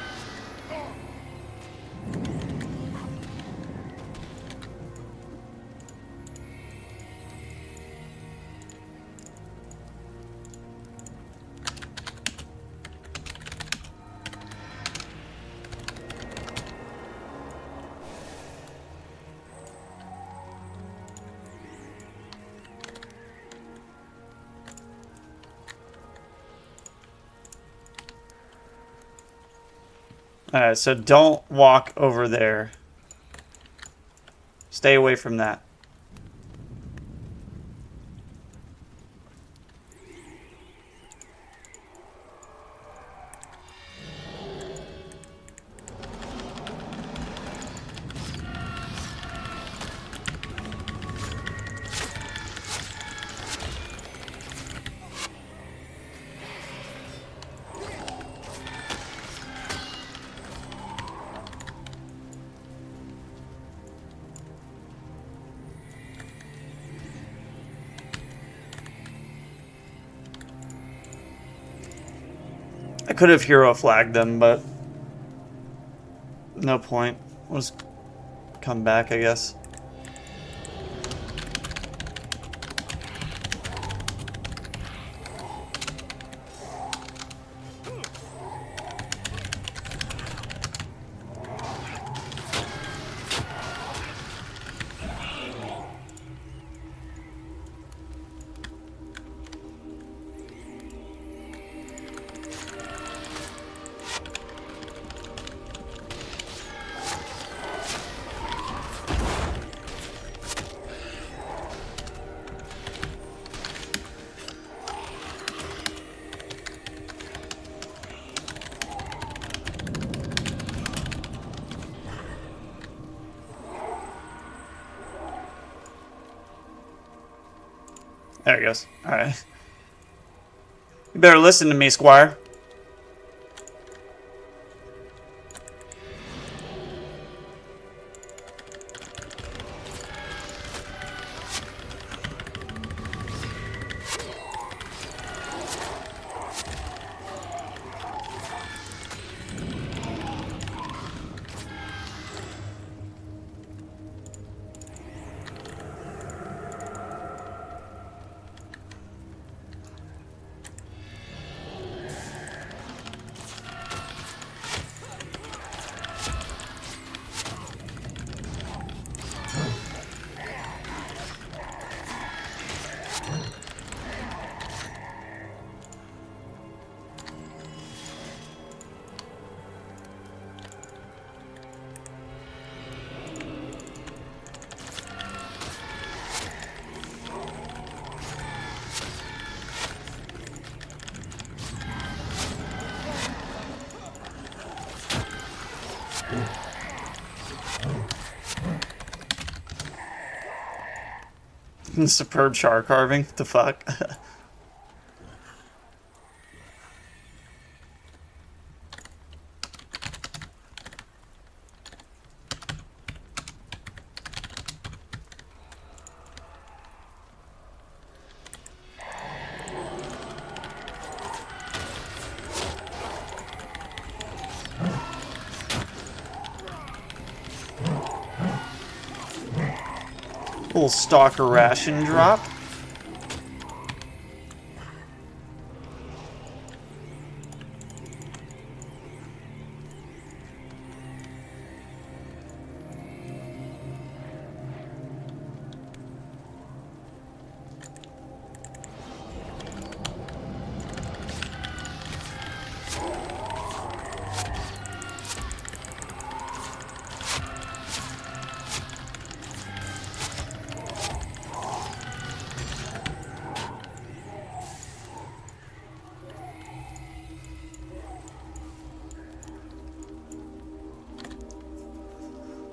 Alright, so don't walk over there. Stay away from that. I could have hero flagged them, but no point. We'll just come back, I guess. There he goes. Alright. You better listen to me, Squire. Superb char carving. What the fuck? Little stalker ration drop.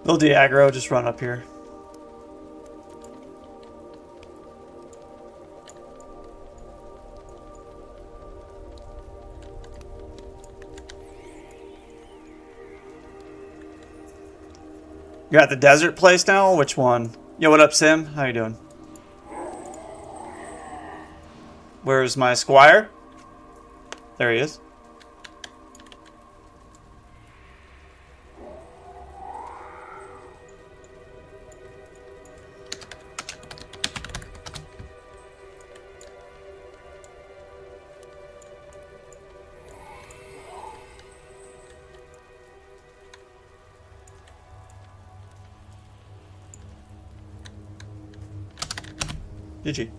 They'll de-aggro, just run up here. You're at the desert place now? Which one? Yo, what up, Sim? How you doing? Where's my squire? There he is. GG.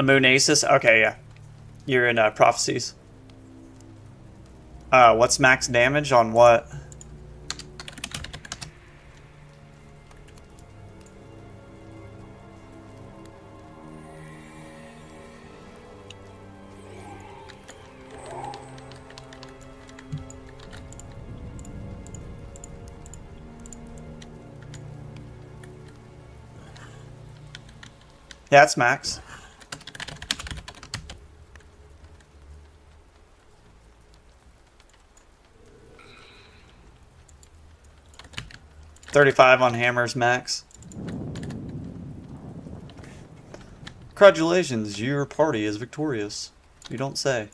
A moon Asus? Okay, yeah. You're in prophecies. What's max damage on what? Yeah, it's max. $35 on hammers max. Congratulations, your party is victorious. You don't say.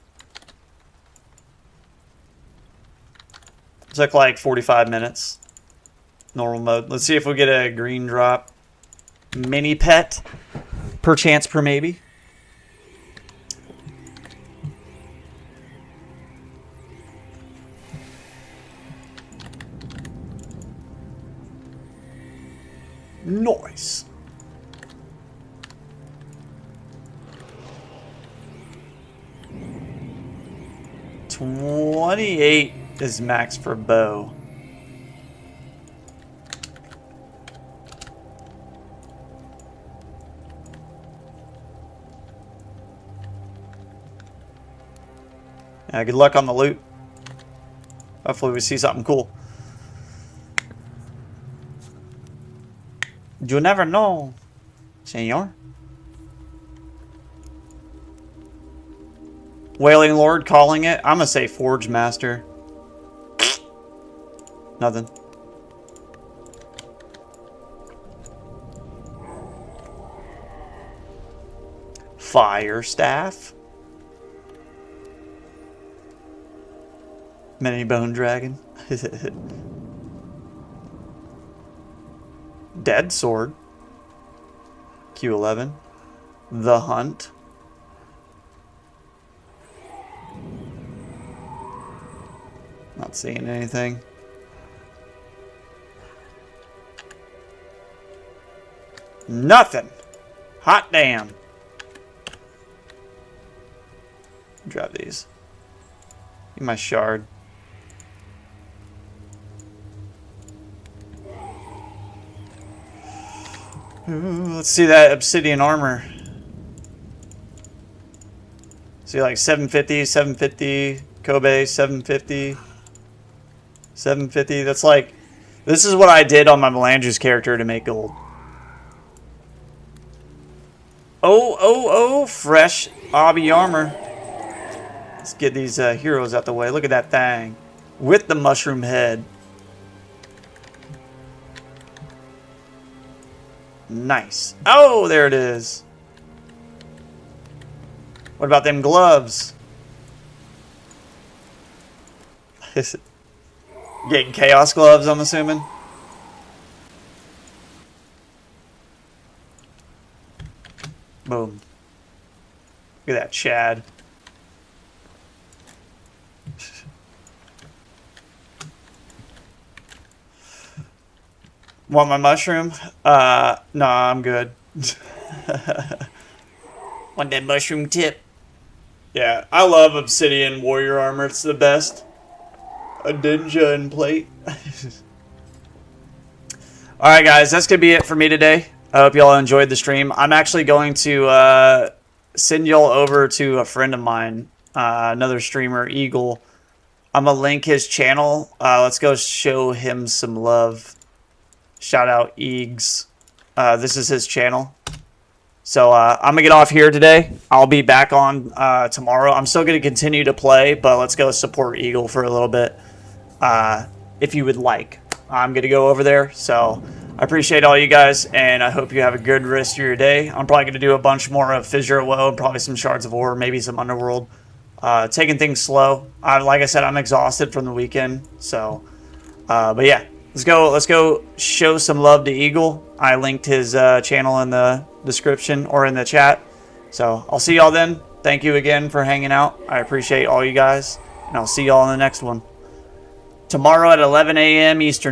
Took like 45 minutes. Normal mode. Let's see if we get a green drop. Mini pet. Per chance, per maybe. Nice. $28 is max for bow. Yeah, good luck on the loot. Hopefully we see something cool. You never know, senor. Wailing Lord calling it. I'm gonna say Forge Master. Nothing. Fire Staff. Mini Bone Dragon. Dead Sword. Q11. The Hunt. Not seeing anything. Nothing. Hot damn. Drop these. Give me my shard. Ooh, let's see that obsidian armor. See, like 750, 750, Kobe, 750, 750. That's like, this is what I did on my Melandrews character to make gold. Oh, fresh obby armor. Let's get these heroes out the way. Look at that thing. With the mushroom head. Nice. Oh, there it is. What about them gloves? Getting chaos gloves, I'm assuming. Boom. Look at that Chad. Want my mushroom? No, I'm good. Want that mushroom tip? Yeah, I love obsidian warrior armor. It's the best. A ninja in plate. Alright guys, that's going to be it for me today. I hope y'all enjoyed the stream. I'm actually going to send y'all over to a friend of mine, another streamer, Eagle. I'm going to link his channel. Let's go show him some love. Shout out Eags. This is his channel. So I'm going to get off here today. I'll be back on tomorrow. I'm still going to continue to play, but let's go support Eagle for a little bit. If you would like. I'm going to go over there. So I appreciate all you guys, and I hope you have a good rest of your day. I'm probably going to do a bunch more of Fissure of Woe, probably some Shards of Ore, maybe some Underworld. Taking things slow. Like I said, I'm exhausted from the weekend. So, but yeah. Let's go show some love to Eagle. I linked his channel in the description or in the chat. So I'll see y'all then. Thank you again for hanging out. I appreciate all you guys. And I'll see y'all in the next one. Tomorrow at 11 a.m. Eastern.